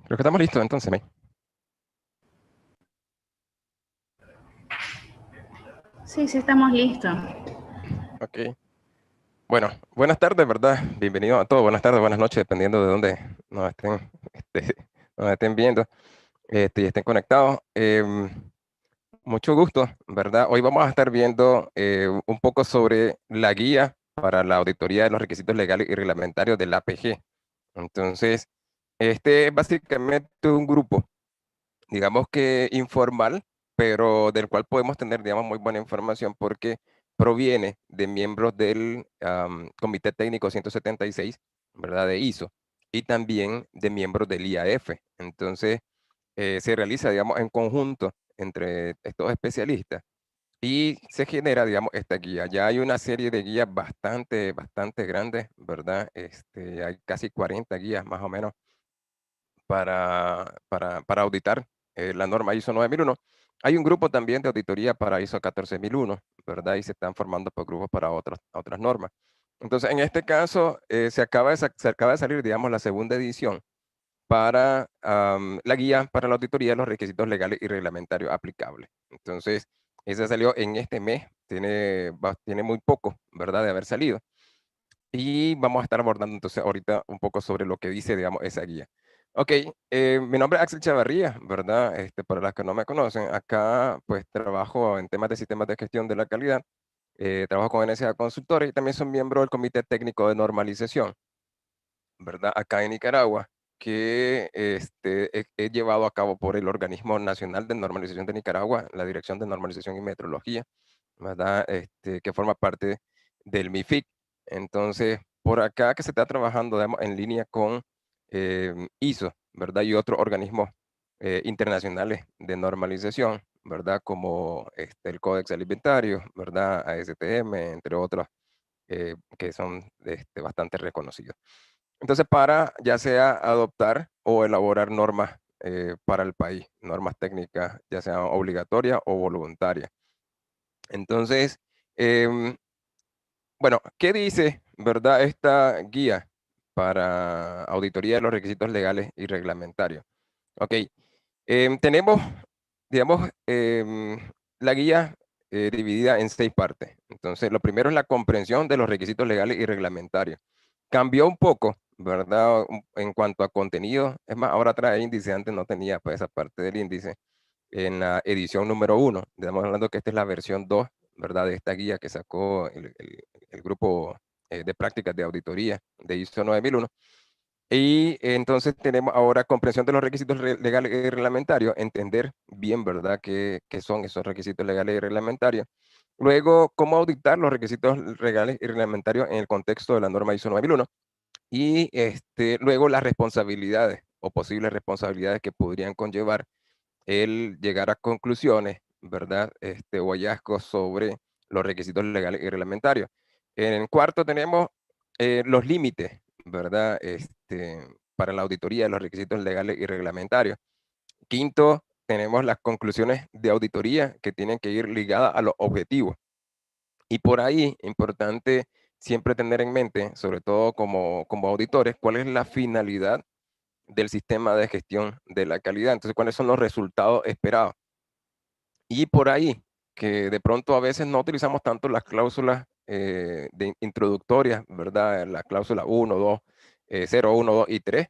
Creo que estamos listos entonces, May. Sí, sí, estamos listos. Ok. Bueno, buenas tardes, ¿verdad? Bienvenidos a todos. Buenas tardes, buenas noches, dependiendo de dónde nos estén, nos estén viendo y estén conectados. Mucho gusto, ¿verdad? Hoy vamos a estar viendo un poco sobre la guía para la auditoría de los requisitos legales y reglamentarios del APG. Entonces, este es básicamente un grupo, digamos que informal, pero del cual podemos tener, digamos, muy buena información porque proviene de miembros del Comité Técnico 176, ¿verdad? De ISO, y también de miembros del IAF. Entonces, se realiza, digamos, en conjunto entre estos especialistas y se genera, digamos, esta guía. Ya hay una serie de guías bastante grandes, ¿verdad? Hay casi 40 guías más o menos para auditar la norma ISO 9001. Hay un grupo también de auditoría para ISO 14001, ¿verdad? Y se están formando por grupos para otras normas. Entonces, en este caso, se acaba de salir, digamos, la segunda edición para la guía para la auditoría de los requisitos legales y reglamentarios aplicables. Entonces, esa salió en este mes, tiene muy poco, ¿verdad? De haber salido. Y vamos a estar abordando entonces ahorita un poco sobre lo que dice, digamos, esa guía. Ok, mi nombre es Axel Chavarría, ¿verdad? Para las que no me conocen, acá pues trabajo en temas de sistemas de gestión de la calidad, trabajo con NSA Consultores y también soy miembro del Comité Técnico de Normalización, ¿verdad? Acá en Nicaragua, que es llevado a cabo por el Organismo Nacional de Normalización de Nicaragua, la Dirección de Normalización y Metrología, ¿verdad? Que forma parte del MIFIC. Entonces, por acá que se está trabajando, digamos, en línea con ISO, ¿verdad? Y otros organismos internacionales de normalización, ¿verdad? Como el Códex Alimentario, ¿verdad? ASTM, entre otros, que son bastante reconocidos. Entonces, para ya sea adoptar o elaborar normas para el país, normas técnicas, ya sean obligatorias o voluntarias. Entonces, em, bueno, ¿qué dice, verdad, esta guía para auditoría de los requisitos legales y reglamentarios? Ok, tenemos, digamos, la guía dividida en 6 partes. Entonces, lo primero es la comprensión de los requisitos legales y reglamentarios. Cambió un poco, ¿verdad? En cuanto a contenido. Es más, ahora trae índice, antes no tenía pues, esa parte del índice en la edición número 1. Estamos hablando que esta es la versión 2, ¿verdad? De esta guía que sacó el grupo de prácticas de auditoría de ISO 9001. Y entonces tenemos ahora comprensión de los requisitos legales y reglamentarios, entender bien, ¿verdad?, qué son esos requisitos legales y reglamentarios. Luego, cómo auditar los requisitos legales y reglamentarios en el contexto de la norma ISO 9001. Y luego las responsabilidades o posibles responsabilidades que podrían conllevar el llegar a conclusiones, ¿verdad? O hallazgos sobre los requisitos legales y reglamentarios. En cuarto tenemos los límites, ¿verdad? Para la auditoría de los requisitos legales y reglamentarios. Quinto, tenemos las conclusiones de auditoría que tienen que ir ligadas a los objetivos. Y por ahí, importante siempre tener en mente, sobre todo como auditores, cuál es la finalidad del sistema de gestión de la calidad. Entonces, cuáles son los resultados esperados. Y por ahí, que de pronto a veces no utilizamos tanto las cláusulas introductorias, ¿verdad? La cláusula 1, 2, 0, 1, 2 y 3.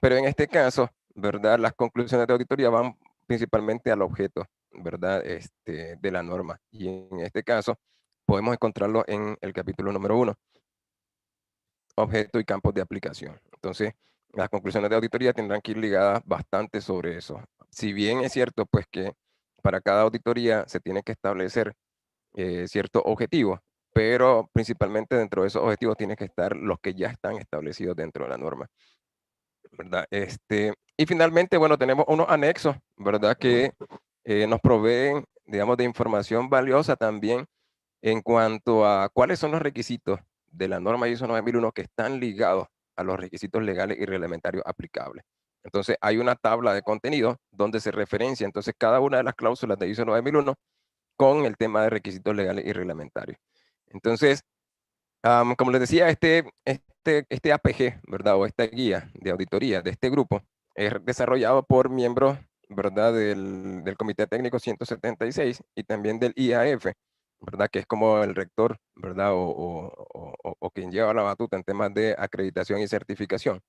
Pero en este caso, ¿verdad? Las conclusiones de auditoría van principalmente al objeto, ¿verdad? De la norma. Y en este caso, podemos encontrarlo en el capítulo número 1, objeto y campos de aplicación. Entonces, las conclusiones de auditoría tendrán que ir ligadas bastante sobre eso. Si bien es cierto, pues que para cada auditoría se tiene que establecer ciertos objetivos, pero principalmente dentro de esos objetivos tienen que estar los que ya están establecidos dentro de la norma, ¿verdad? Y finalmente, bueno, tenemos unos anexos, ¿verdad? Que nos proveen, digamos, de información valiosa también en cuanto a cuáles son los requisitos de la norma ISO 9001 que están ligados a los requisitos legales y reglamentarios aplicables. Entonces, hay una tabla de contenido donde se referencia entonces cada una de las cláusulas de ISO 9001 con el tema de requisitos legales y reglamentarios. Entonces, como les decía, este APG, ¿verdad? O esta guía de auditoría de este grupo es desarrollado por miembros, ¿verdad? Del Comité Técnico 176 y también del IAF, ¿verdad? Que es como el rector, ¿verdad? O quien lleva la batuta en temas de acreditación y certificación.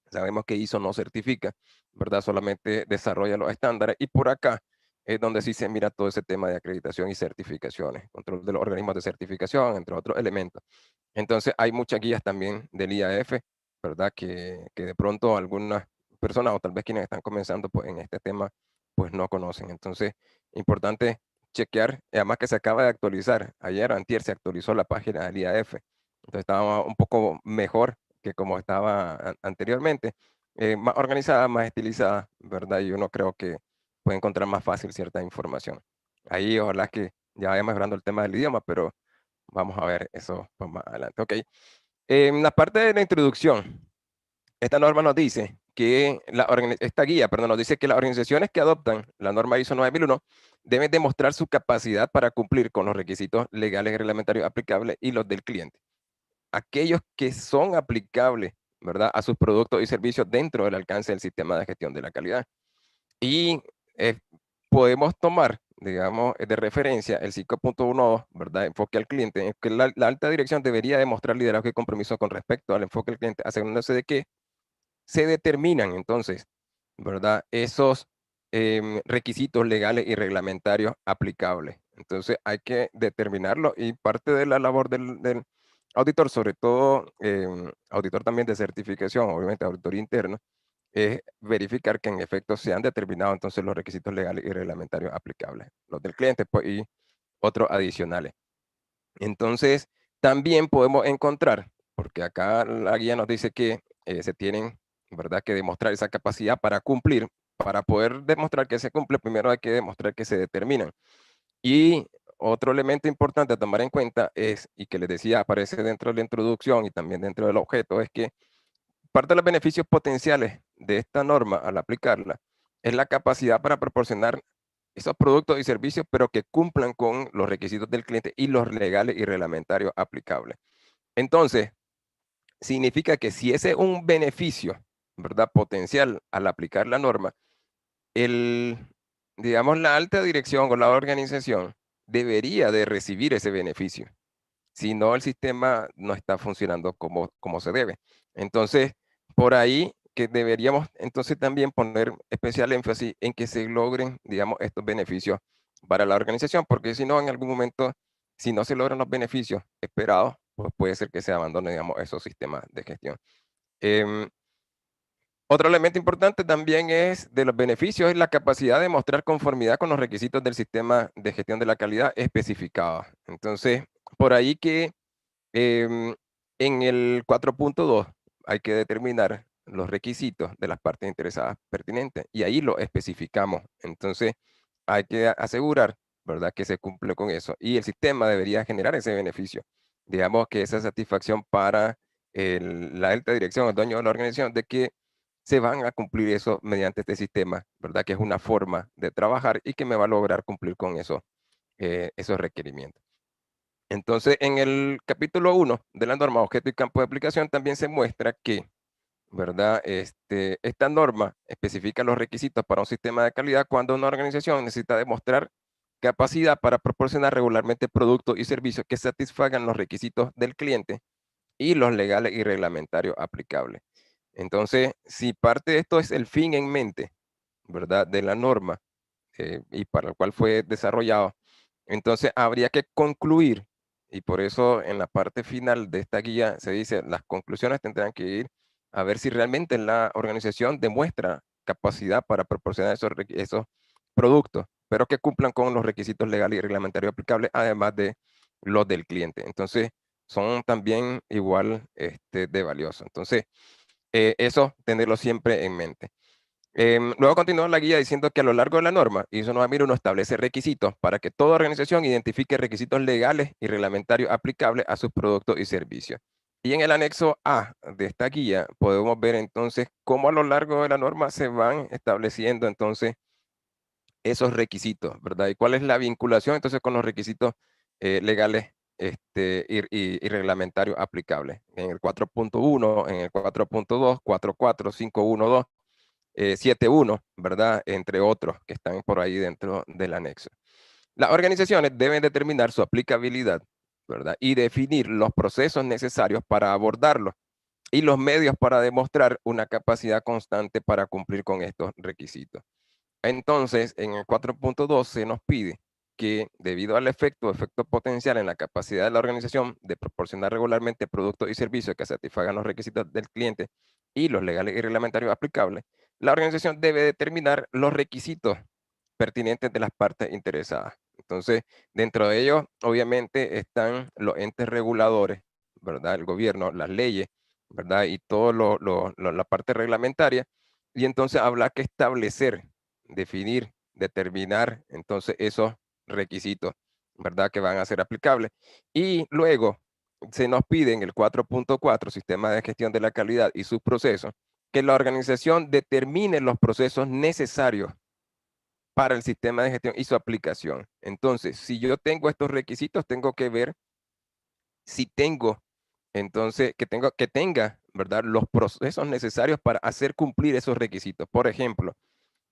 Sabemos que ISO no certifica, ¿verdad? Solamente desarrolla los estándares y por acá es donde sí se mira todo ese tema de acreditación y certificaciones, control de los organismos de certificación, entre otros elementos. Entonces hay muchas guías también del IAF, ¿verdad? Que de pronto algunas personas o tal vez quienes están comenzando pues, en este tema pues no conocen. Entonces, importante chequear, y además que se acaba de actualizar, ayer o antier se actualizó la página del IAF, entonces estaba un poco mejor que como estaba anteriormente, más organizada, más estilizada, ¿verdad? Y uno creo que puede encontrar más fácil cierta información. Ahí ojalá que ya vaya mejorando el tema del idioma, pero vamos a ver eso pues, más adelante. Ok. En la parte de la introducción, esta norma nos dice que esta guía, perdón, nos dice que las organizaciones que adoptan la norma ISO 9001 deben demostrar su capacidad para cumplir con los requisitos legales y reglamentarios aplicables y los del cliente. Aquellos que son aplicables, ¿verdad?, a sus productos y servicios dentro del alcance del sistema de gestión de la calidad. Y podemos tomar, digamos, de referencia el 5.12, ¿verdad? Enfoque al cliente, en que la alta dirección debería demostrar liderazgo y compromiso con respecto al enfoque al cliente, asegurándose de que se determinan entonces, ¿verdad? Esos requisitos legales y reglamentarios aplicables. Entonces hay que determinarlo y parte de la labor del auditor, sobre todo auditor también de certificación, obviamente auditor interno, es verificar que en efecto se han determinado entonces los requisitos legales y reglamentarios aplicables, los del cliente pues, y otros adicionales. Entonces, también podemos encontrar, porque acá la guía nos dice que se tienen, ¿verdad?, que demostrar esa capacidad para cumplir. Para poder demostrar que se cumple, primero hay que demostrar que se determinan. Y otro elemento importante a tomar en cuenta es, y que les decía, aparece dentro de la introducción y también dentro del objeto, es que parte de los beneficios potenciales de esta norma al aplicarla es la capacidad para proporcionar esos productos y servicios, pero que cumplan con los requisitos del cliente y los legales y reglamentarios aplicables. Entonces, significa que si ese es un beneficio, ¿verdad?, potencial al aplicar la norma, digamos, la alta dirección o la organización debería de recibir ese beneficio. Si no, el sistema no está funcionando como se debe. Entonces, por ahí que deberíamos entonces también poner especial énfasis en que se logren, digamos, estos beneficios para la organización, porque si no, en algún momento, si no se logran los beneficios esperados, pues puede ser que se abandone, digamos, esos sistemas de gestión. Em, Otro elemento importante también es de los beneficios es la capacidad de mostrar conformidad con los requisitos del sistema de gestión de la calidad especificados. Entonces, por ahí que en el 4.2 hay que determinar los requisitos de las partes interesadas pertinentes y ahí lo especificamos. Entonces hay que asegurar, ¿verdad?, que se cumple con eso y el sistema debería generar ese beneficio. Digamos que esa satisfacción para la alta dirección, el dueño de la organización, de que se van a cumplir eso mediante este sistema, ¿verdad?, que es una forma de trabajar y que me va a lograr cumplir con eso, esos requerimientos. Entonces, en el capítulo 1 de la norma objeto y campo de aplicación también se muestra que, ¿verdad? Esta norma especifica los requisitos para un sistema de calidad cuando una organización necesita demostrar capacidad para proporcionar regularmente productos y servicios que satisfagan los requisitos del cliente y los legales y reglamentarios aplicables. Entonces, si parte de esto es el fin en mente, ¿verdad?, de la norma y para el cual fue desarrollado, entonces habría que concluir, y por eso en la parte final de esta guía se dice, las conclusiones tendrán que ir a ver si realmente la organización demuestra capacidad para proporcionar esos productos, pero que cumplan con los requisitos legales y reglamentarios aplicables, además de los del cliente. Entonces, son también igual de valiosos. Entonces, eso tenerlo siempre en mente. Luego continúa la guía diciendo que a lo largo de la norma, ISO 9001 establece requisitos para que toda organización identifique requisitos legales y reglamentarios aplicables a sus productos y servicios. Y en el anexo A de esta guía podemos ver entonces cómo a lo largo de la norma se van estableciendo entonces esos requisitos, ¿verdad? Y cuál es la vinculación entonces con los requisitos legales y reglamentarios aplicables. En el 4.1, en el 4.2, 4.4, 5.1.2 7.1, ¿verdad? Entre otros que están por ahí dentro del anexo. Las organizaciones deben determinar su aplicabilidad, ¿verdad? Y definir los procesos necesarios para abordarlo y los medios para demostrar una capacidad constante para cumplir con estos requisitos. Entonces, en el 4.2 se nos pide que, debido al efecto potencial en la capacidad de la organización de proporcionar regularmente productos y servicios que satisfagan los requisitos del cliente y los legales y reglamentarios aplicables, la organización debe determinar los requisitos pertinentes de las partes interesadas. Entonces, dentro de ellos, obviamente, están los entes reguladores, ¿verdad? El gobierno, las leyes, ¿verdad? Y toda la parte reglamentaria. Y entonces habrá que establecer, definir, determinar, entonces, esos requisitos, ¿verdad? Que van a ser aplicables. Y luego se nos pide en el 4.4, Sistema de Gestión de la Calidad y sus procesos, que la organización determine los procesos necesarios para el sistema de gestión y su aplicación. Entonces, si yo tengo estos requisitos, tengo que ver si tengo, entonces, que tenga, ¿verdad? Los procesos necesarios para hacer cumplir esos requisitos. Por ejemplo,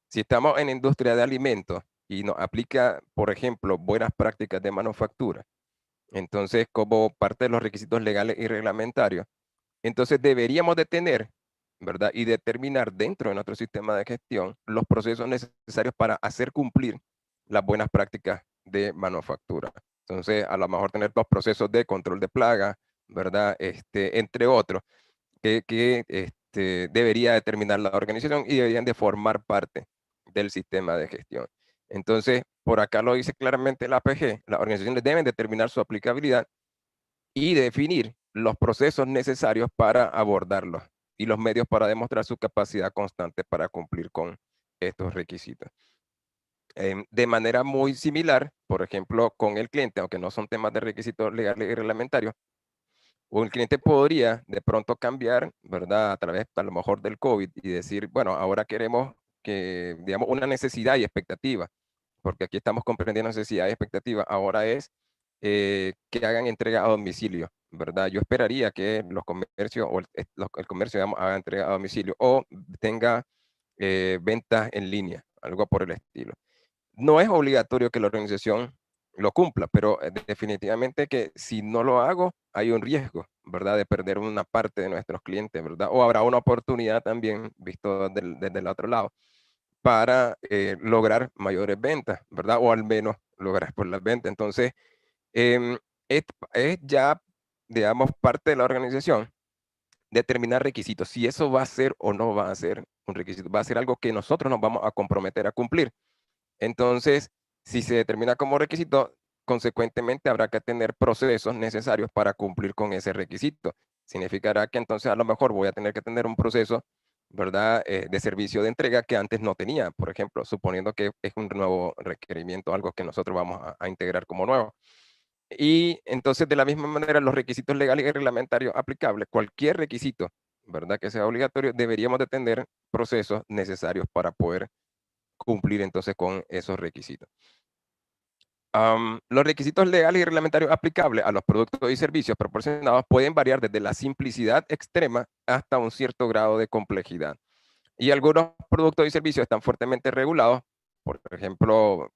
si estamos en industria de alimentos y nos aplica, por ejemplo, buenas prácticas de manufactura, entonces, como parte de los requisitos legales y reglamentarios, entonces deberíamos de tener, ¿verdad? Y determinar dentro de nuestro sistema de gestión los procesos necesarios para hacer cumplir las buenas prácticas de manufactura. Entonces, a lo mejor tener los procesos de control de plaga, ¿verdad? Entre otros, que debería determinar la organización y deberían de formar parte del sistema de gestión. Entonces, por acá lo dice claramente la APG, las organizaciones deben determinar su aplicabilidad y definir los procesos necesarios para abordarlos y los medios para demostrar su capacidad constante para cumplir con estos requisitos. De manera muy similar, por ejemplo, con el cliente, aunque no son temas de requisitos legales y reglamentarios, o el cliente podría de pronto cambiar, ¿verdad? A través a lo mejor del COVID y decir, bueno, ahora queremos que, digamos, una necesidad y expectativa, porque aquí estamos comprendiendo necesidad y expectativa, ahora es que hagan entrega a domicilio, ¿verdad? Yo esperaría que los comercios o el comercio, digamos, haga entrega a domicilio o tenga ventas en línea, algo por el estilo. No es obligatorio que la organización lo cumpla, pero definitivamente que si no lo hago, hay un riesgo, ¿verdad? De perder una parte de nuestros clientes, ¿verdad? O habrá una oportunidad también, visto desde el otro lado, para lograr mayores ventas, ¿verdad? O al menos lograr por las ventas. Entonces, em, es, es ya, digamos, parte de la organización determinar requisitos, si eso va a ser o no va a ser un requisito, va a ser algo que nosotros nos vamos a comprometer a cumplir. Entonces, si se determina como requisito, consecuentemente habrá que tener procesos necesarios para cumplir con ese requisito. Significará que entonces a lo mejor voy a tener que tener un proceso, ¿verdad? De servicio de entrega que antes no tenía, por ejemplo, suponiendo que es un nuevo requerimiento, algo que nosotros vamos a integrar como nuevo. Y entonces, de la misma manera, los requisitos legales y reglamentarios aplicables, cualquier requisito, ¿verdad? Que sea obligatorio, deberíamos de tener procesos necesarios para poder cumplir entonces con esos requisitos. Los requisitos legales y reglamentarios aplicables a los productos y servicios proporcionados pueden variar desde la simplicidad extrema hasta un cierto grado de complejidad. Y algunos productos y servicios están fuertemente regulados, por ejemplo,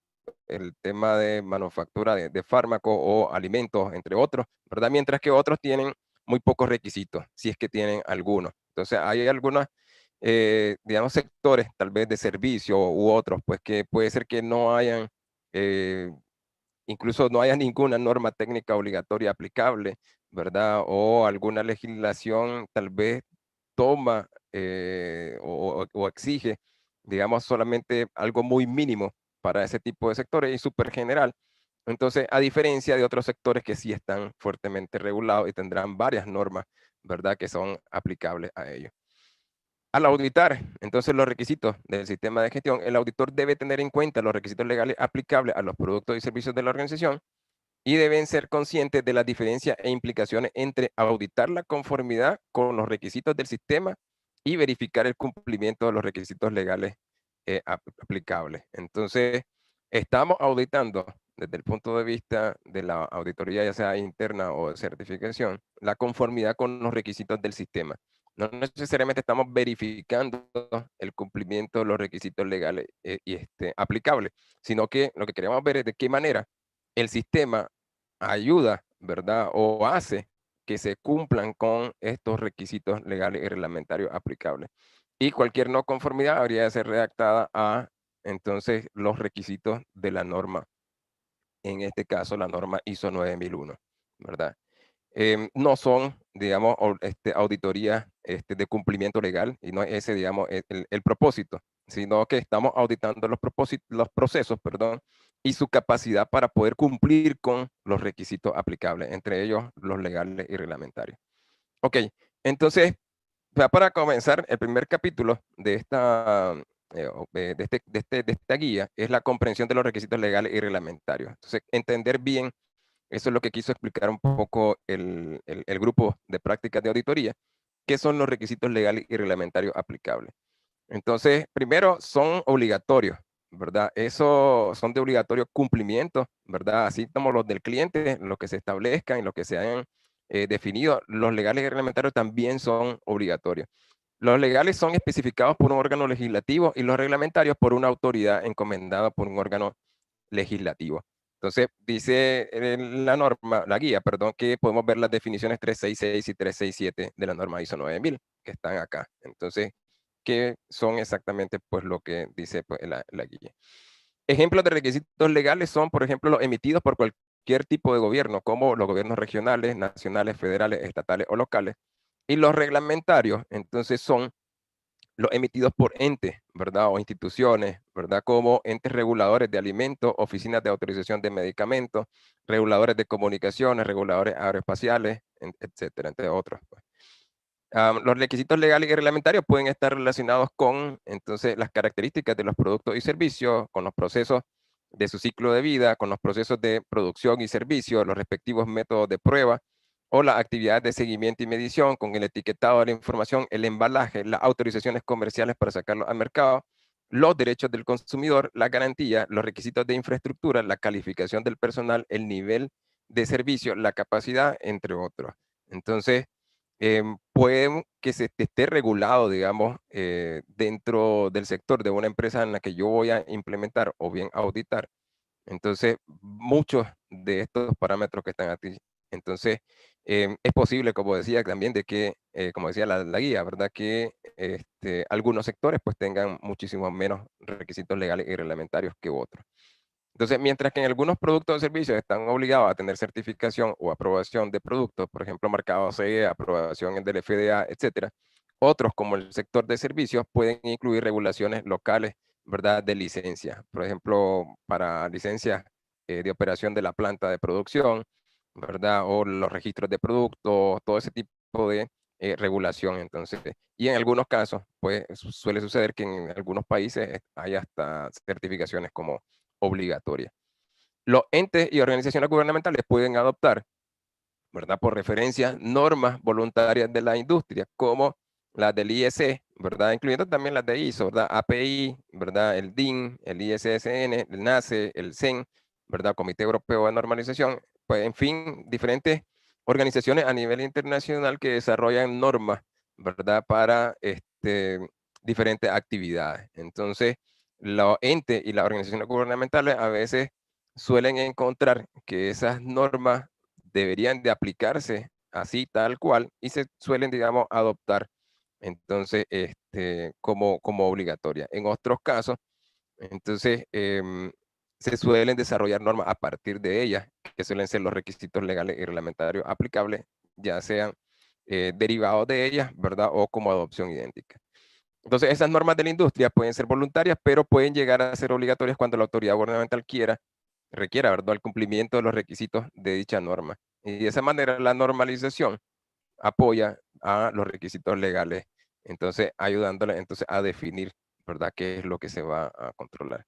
el tema de manufactura de fármacos o alimentos, entre otros, ¿verdad? Mientras que otros tienen muy pocos requisitos, si es que tienen algunos. Entonces, hay algunos, digamos, sectores tal vez de servicio u otros, pues que puede ser que no hayan, eh, incluso no haya ninguna norma técnica obligatoria aplicable, ¿verdad? O alguna legislación tal vez toma o exige, digamos, solamente algo muy mínimo para ese tipo de sectores y súper general. Entonces, a diferencia de otros sectores que sí están fuertemente regulados y tendrán varias normas, ¿verdad?, que son aplicables a ellos. Al auditar, entonces, los requisitos del sistema de gestión, el auditor debe tener en cuenta los requisitos legales aplicables a los productos y servicios de la organización y deben ser conscientes de las diferencias e implicaciones entre auditar la conformidad con los requisitos del sistema y verificar el cumplimiento de los requisitos legales aplicables. Entonces, estamos auditando desde el punto de vista de la auditoría, ya sea interna o de certificación, la conformidad con los requisitos del sistema. No necesariamente estamos verificando el cumplimiento de los requisitos legales y aplicables, sino que lo que queremos ver es de qué manera el sistema ayuda, ¿verdad? O hace que se cumplan con estos requisitos legales y reglamentarios aplicables. Y cualquier no conformidad habría de ser redactada a, entonces, los requisitos de la norma, en este caso, la norma ISO 9001, ¿verdad? No son, digamos, auditorías de cumplimiento legal, y no es ese, digamos, el propósito, sino que estamos auditando los procesos, perdón, y su capacidad para poder cumplir con los requisitos aplicables, entre ellos los legales y reglamentarios. Ok, entonces, ya para comenzar, el primer capítulo de de esta guía es la comprensión de los requisitos legales y reglamentarios. Entonces, entender bien, eso es lo que quiso explicar un poco el grupo de prácticas de auditoría, qué son los requisitos legales y reglamentarios aplicables. Entonces, primero, son obligatorios, ¿verdad? Esos son de obligatorio cumplimiento, ¿verdad? Así como los del cliente, los que se establezcan y los que se hayan definido, los legales y reglamentarios también son obligatorios. Los legales son especificados por un órgano legislativo y los reglamentarios por una autoridad encomendada por un órgano legislativo. Entonces, dice la norma, la guía, perdón, que podemos ver las definiciones 366 y 367 de la norma ISO 9000, que están acá. Entonces, que son exactamente pues lo que dice pues, la guía. Ejemplos de requisitos legales son, por ejemplo, los emitidos por cualquier tipo de gobierno, como los gobiernos regionales, nacionales, federales, estatales o locales. Y los reglamentarios, entonces, son los emitidos por entes, ¿verdad? O instituciones, ¿verdad? Como entes reguladores de alimentos, oficinas de autorización de medicamentos, reguladores de comunicaciones, reguladores aeroespaciales, etcétera, entre otros. Pues. Los requisitos legales y reglamentarios pueden estar relacionados con, entonces, las características de los productos y servicios, con los procesos de su ciclo de vida, con los procesos de producción y servicio, los respectivos métodos de prueba, o las actividades de seguimiento y medición, con el etiquetado de la información, el embalaje, las autorizaciones comerciales para sacarlo al mercado, los derechos del consumidor, la garantía, los requisitos de infraestructura, la calificación del personal, el nivel de servicio, la capacidad, entre otros. Entonces, puede que se esté regulado, digamos, dentro del sector de una empresa en la que yo voy a implementar o bien auditar. Entonces, muchos de estos parámetros que están aquí. Entonces, es posible, como decía también, de que, como decía la guía, ¿verdad? Que algunos sectores pues tengan muchísimos menos requisitos legales y reglamentarios que otros. Entonces, mientras que en algunos productos o servicios están obligados a tener certificación o aprobación de productos, por ejemplo, marcado CE, aprobación del FDA, etcétera, otros, como el sector de servicios, pueden incluir regulaciones locales, ¿verdad?, de licencia. Por ejemplo, para licencias de operación de la planta de producción, ¿verdad?, o los registros de productos, todo ese tipo de regulación. Entonces, y en algunos casos, pues suele suceder que en algunos países hay hasta certificaciones como obligatoria. Los entes y organizaciones gubernamentales pueden adoptar, ¿verdad? Por referencia, normas voluntarias de la industria, como las del IEC, ¿verdad? Incluyendo también las de ISO, ¿verdad? API, ¿verdad? El DIN, el ISSN, el NACE, el CEN, ¿verdad? Comité Europeo de Normalización, pues en fin, diferentes organizaciones a nivel internacional que desarrollan normas, ¿verdad? Para diferentes actividades. Entonces, los entes y las organizaciones gubernamentales a veces suelen encontrar que esas normas deberían de aplicarse así, tal cual, y se suelen, digamos, adoptar entonces como obligatoria. En otros casos, entonces, se suelen desarrollar normas a partir de ellas, que suelen ser los requisitos legales y reglamentarios aplicables, ya sean derivados de ellas, ¿verdad? O como adopción idéntica. Entonces, esas normas de la industria pueden ser voluntarias, pero pueden llegar a ser obligatorias cuando la autoridad gubernamental requiera, ¿verdad?, el cumplimiento de los requisitos de dicha norma. Y de esa manera, la normalización apoya a los requisitos legales, entonces ayudándole entonces a definir, ¿verdad?, qué es lo que se va a controlar.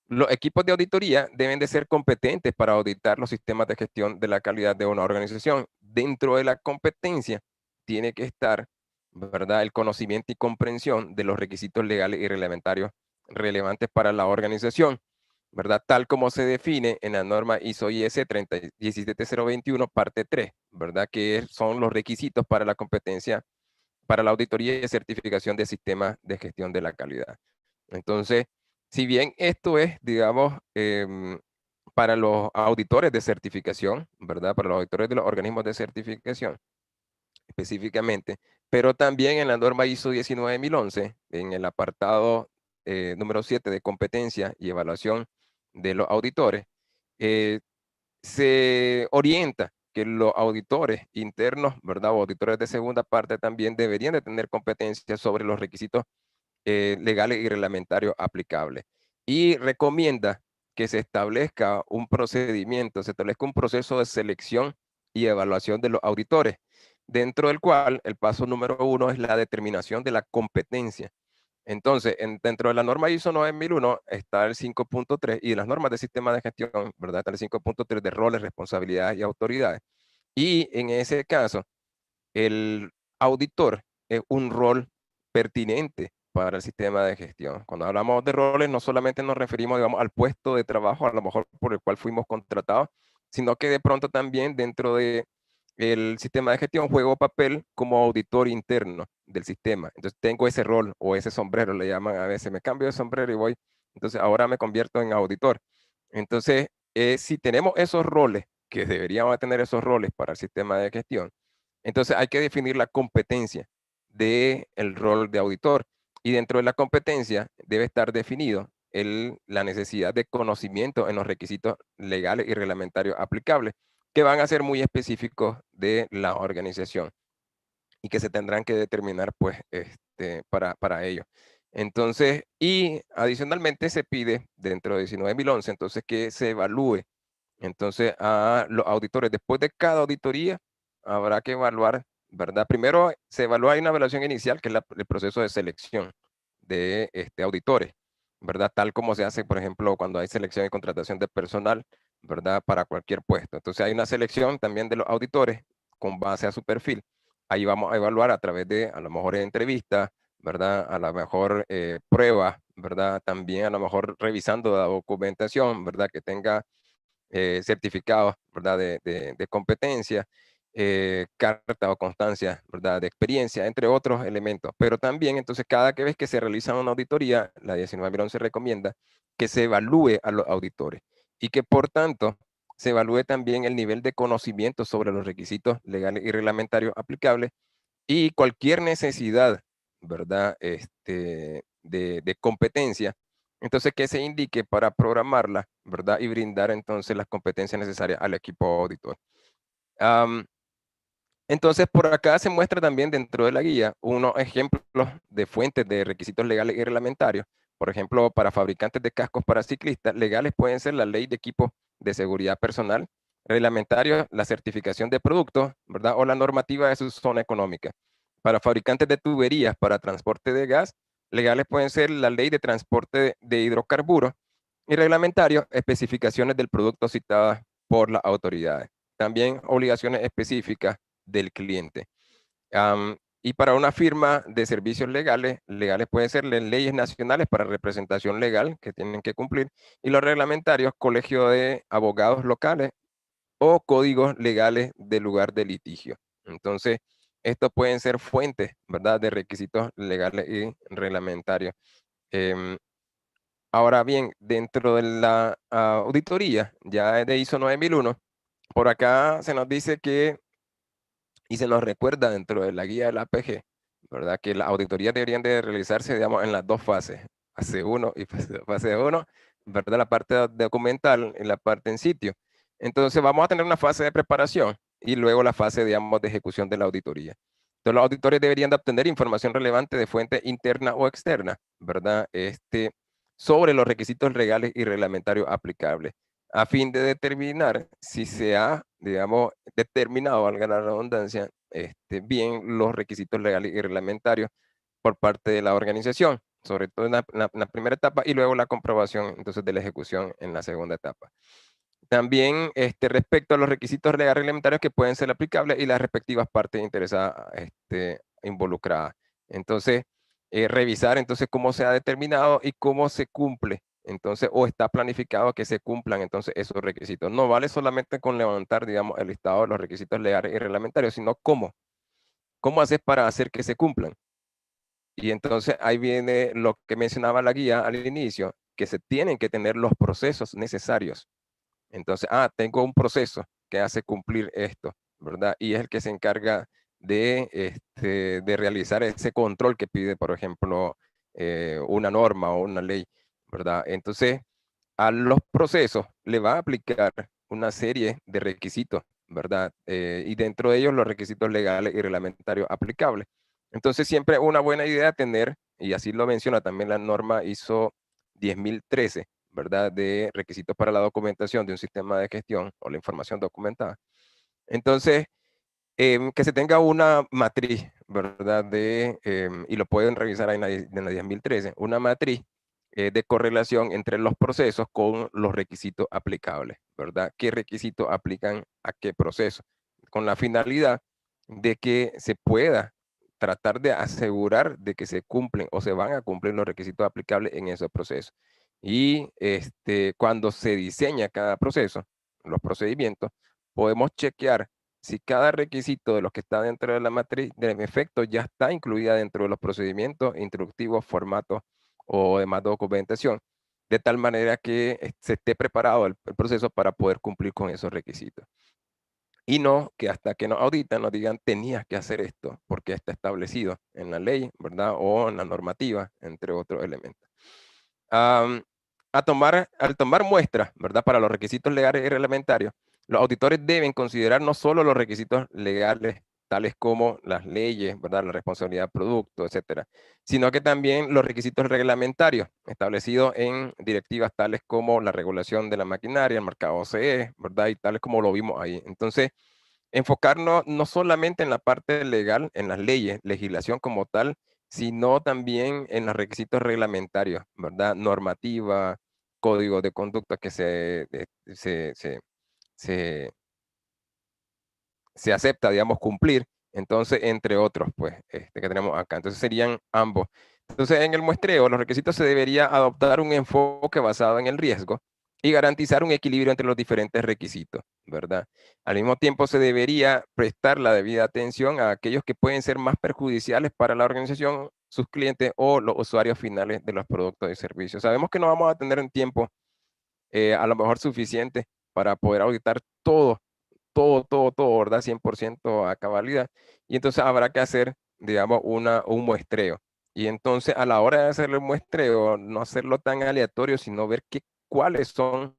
Los equipos de auditoría deben de ser competentes para auditar los sistemas de gestión de la calidad de una organización. Dentro de la competencia tiene que estar, ¿verdad?, el conocimiento y comprensión de los requisitos legales y reglamentarios relevantes para la organización, ¿verdad? Tal como se define en la norma ISO/IS 17021, parte 3, ¿verdad? Que son los requisitos para la competencia para la auditoría y certificación de sistemas de gestión de la calidad. Entonces, si bien esto es, digamos, para los auditores de certificación, ¿verdad? Para los auditores de los organismos de certificación específicamente, pero también en la norma ISO 19011, en el apartado número 7 de competencia y evaluación de los auditores, eh, se orienta que los auditores internos, ¿verdad? O auditores de segunda parte también deberían de tener competencia sobre los requisitos legales y reglamentarios aplicables. Y recomienda que se establezca un procedimiento, se establezca un proceso de selección y evaluación de los auditores, dentro del cual el paso número 1 es la determinación de la competencia. Entonces, dentro de la norma ISO 9001 está el 5.3 y las normas de sistema de gestión, ¿verdad? Está el 5.3 de roles, responsabilidades y autoridades. Y en ese caso, el auditor es un rol pertinente para el sistema de gestión. Cuando hablamos de roles, no solamente nos referimos, digamos, al puesto de trabajo, a lo mejor por el cual fuimos contratados, sino que de pronto también dentro de el sistema de gestión juego papel como auditor interno del sistema. Entonces tengo ese rol o ese sombrero, le llaman a veces, me cambio de sombrero y voy, entonces ahora me convierto en auditor. Entonces, si tenemos esos roles, que deberíamos tener esos roles para el sistema de gestión, entonces hay que definir la competencia del rol de auditor. Y dentro de la competencia debe estar definido la necesidad de conocimiento en los requisitos legales y reglamentarios aplicables, que van a ser muy específicos de la organización y que se tendrán que determinar pues para ello. Entonces, y adicionalmente se pide dentro de 19.011, entonces que se evalúe entonces a los auditores. Después de cada auditoría habrá que evaluar, ¿verdad? Primero se evalúa, hay una evaluación inicial que es el proceso de selección de auditores, ¿verdad? Tal como se hace, por ejemplo, cuando hay selección y contratación de personal, ¿verdad? Para cualquier puesto. Entonces hay una selección también de los auditores con base a su perfil. Ahí vamos a evaluar a través de, a lo mejor, entrevistas, ¿verdad? A lo mejor pruebas, ¿verdad? También a lo mejor revisando la documentación, ¿verdad? Que tenga certificados, ¿verdad? De competencia, carta o constancia, ¿verdad? De experiencia, entre otros elementos. Pero también, entonces, cada vez que se realiza una auditoría, la 19.011 recomienda que se evalúe a los auditores y que, por tanto, se evalúe también el nivel de conocimiento sobre los requisitos legales y reglamentarios aplicables y cualquier necesidad, ¿verdad? De competencia, entonces que se indique para programarla, ¿verdad? Y brindar entonces las competencias necesarias al equipo auditor. Entonces, por acá se muestra también dentro de la guía unos ejemplos de fuentes de requisitos legales y reglamentarios. Por ejemplo, para fabricantes de cascos para ciclistas, legales pueden ser la ley de equipo de seguridad personal, reglamentarios, la certificación de productos, ¿verdad? O la normativa de su zona económica. Para fabricantes de tuberías para transporte de gas, legales pueden ser la ley de transporte de hidrocarburos y reglamentarios, especificaciones del producto citadas por las autoridades. También obligaciones específicas del cliente. Y para una firma de servicios legales, legales pueden ser las leyes nacionales para representación legal que tienen que cumplir y los reglamentarios, colegio de abogados locales o códigos legales del lugar de litigio. Entonces, estos pueden ser fuentes, ¿verdad?, de requisitos legales y reglamentarios. Em, Ahora bien, dentro de la auditoría, ya de ISO 9001, por acá se nos dice que y se nos recuerda dentro de la guía del APG, ¿verdad? Que las auditorías deberían de realizarse, digamos, en las dos fases, fase 1 y fase 1, ¿verdad? La parte documental y la parte en sitio. Entonces vamos a tener una fase de preparación y luego la fase, digamos, de ejecución de la auditoría. Entonces los auditores deberían de obtener información relevante de fuente interna o externa, ¿verdad? Sobre los requisitos legales y reglamentarios aplicables a fin de determinar si se ha, digamos, determinado, valga la redundancia, bien los requisitos legales y reglamentarios por parte de la organización, sobre todo en la primera etapa y luego la comprobación entonces de la ejecución en la segunda etapa. También respecto a los requisitos legales y reglamentarios que pueden ser aplicables y las respectivas partes interesadas involucradas. Entonces, revisar entonces cómo se ha determinado y cómo se cumple entonces, o está planificado que se cumplan entonces esos requisitos. No vale solamente con levantar, digamos, el listado de los requisitos legales y reglamentarios, sino cómo ¿cómo haces para hacer que se cumplan? Y entonces ahí viene lo que mencionaba la guía al inicio, que se tienen que tener los procesos necesarios. Entonces, tengo un proceso que hace cumplir esto, ¿verdad? Y es el que se encarga de realizar ese control que pide, por ejemplo, una norma o una ley, ¿verdad? Entonces, a los procesos le va a aplicar una serie de requisitos, ¿verdad? Y dentro de ellos los requisitos legales y reglamentarios aplicables. Entonces, siempre una buena idea tener, y así lo menciona también la norma ISO 10013, ¿verdad? De requisitos para la documentación de un sistema de gestión o la información documentada. Entonces, que se tenga una matriz, ¿verdad? Y lo pueden revisar ahí en la 10.013, una matriz de correlación entre los procesos con los requisitos aplicables, ¿verdad? ¿Qué requisitos aplican a qué proceso? Con la finalidad de que se pueda tratar de asegurar de que se cumplen o se van a cumplir los requisitos aplicables en esos procesos. Y cuando se diseña cada proceso, los procedimientos, podemos chequear si cada requisito de los que está dentro de la matriz de efecto ya está incluida dentro de los procedimientos instructivos, formatos o demás documentación, de tal manera que se esté preparado el proceso para poder cumplir con esos requisitos. Y no que hasta que nos auditan nos digan tenías que hacer esto porque está establecido en la ley, ¿verdad? O en la normativa, entre otros elementos. Al tomar muestras, ¿verdad? Para los requisitos legales y reglamentarios, los auditores deben considerar no solo los requisitos legales, tales como las leyes, ¿verdad? La responsabilidad del producto, etcétera, sino que también los requisitos reglamentarios establecidos en directivas tales como la regulación de la maquinaria, el marcado CE, ¿verdad? Y tales como lo vimos ahí. Entonces, enfocarnos no solamente en la parte legal, en las leyes, legislación como tal, sino también en los requisitos reglamentarios, ¿verdad? Normativa, código de conducta que se, se acepta, digamos, cumplir. Entonces, entre otros, pues, que tenemos acá. Entonces, serían ambos. Entonces, en el muestreo, los requisitos se debería adoptar un enfoque basado en el riesgo y garantizar un equilibrio entre los diferentes requisitos, ¿verdad? Al mismo tiempo, se debería prestar la debida atención a aquellos que pueden ser más perjudiciales para la organización, sus clientes o los usuarios finales de los productos y servicios. Sabemos que no vamos a tener un tiempo a lo mejor suficiente para poder auditar todo, ¿verdad? 100% a cabalidad. Y entonces habrá que hacer, digamos, un muestreo. Y entonces a la hora de hacer el muestreo, no hacerlo tan aleatorio, sino ver cuáles son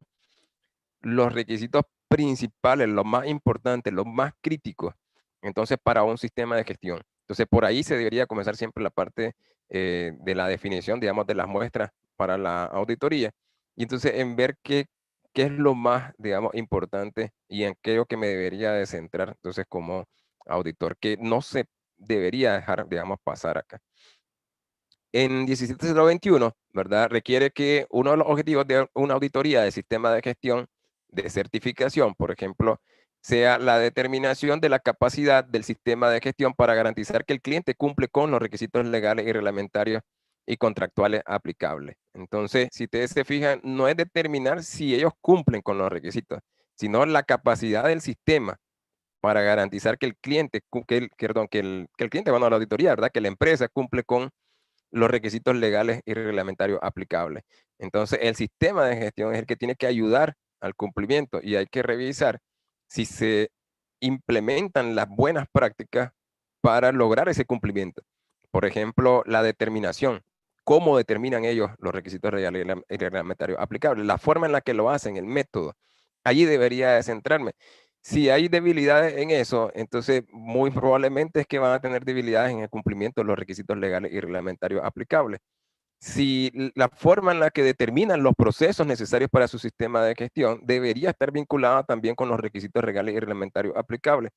los requisitos principales, los más importantes, los más críticos, entonces para un sistema de gestión. Entonces por ahí se debería comenzar siempre la parte de la definición, digamos, de las muestras para la auditoría. Y entonces en ver qué es lo más, digamos, importante y en qué es lo que me debería de centrar, entonces como auditor, que no se debería dejar, digamos, pasar acá. En 17021, ¿verdad? Requiere que uno de los objetivos de una auditoría de sistema de gestión de certificación, por ejemplo, sea la determinación de la capacidad del sistema de gestión para garantizar que el cliente cumple con los requisitos legales y reglamentarios y contractuales aplicables. Entonces, si ustedes se fijan, no es determinar si ellos cumplen con los requisitos, sino la capacidad del sistema para garantizar que el cliente, que el cliente, bueno, la auditoría, ¿verdad? Que la empresa cumple con los requisitos legales y reglamentarios aplicables. Entonces, el sistema de gestión es el que tiene que ayudar al cumplimiento y hay que revisar si se implementan las buenas prácticas para lograr ese cumplimiento. Por ejemplo, la determinación. ¿Cómo determinan ellos los requisitos legales y reglamentarios aplicables? La forma en la que lo hacen, el método. Allí debería de centrarme. Si hay debilidades en eso, entonces muy probablemente es que van a tener debilidades en el cumplimiento de los requisitos legales y reglamentarios aplicables. Si la forma en la que determinan los procesos necesarios para su sistema de gestión debería estar vinculada también con los requisitos legales y reglamentarios aplicables.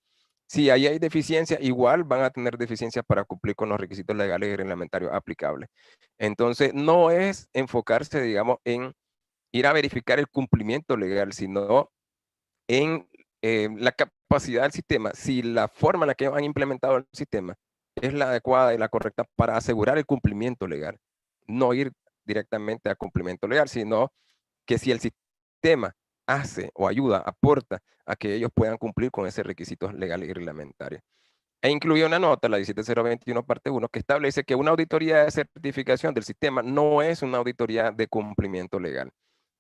Si ahí hay deficiencia, igual van a tener deficiencias para cumplir con los requisitos legales y reglamentarios aplicables. Entonces, no es enfocarse, digamos, en ir a verificar el cumplimiento legal, sino en la capacidad del sistema, si la forma en la que han implementado el sistema es la adecuada y la correcta para asegurar el cumplimiento legal. No ir directamente a cumplimiento legal, sino que si el sistema hace o ayuda, aporta a que ellos puedan cumplir con ese requisito legal y reglamentario. e incluye una nota, la 17021 parte 1, que establece que una auditoría de certificación del sistema no es una auditoría de cumplimiento legal.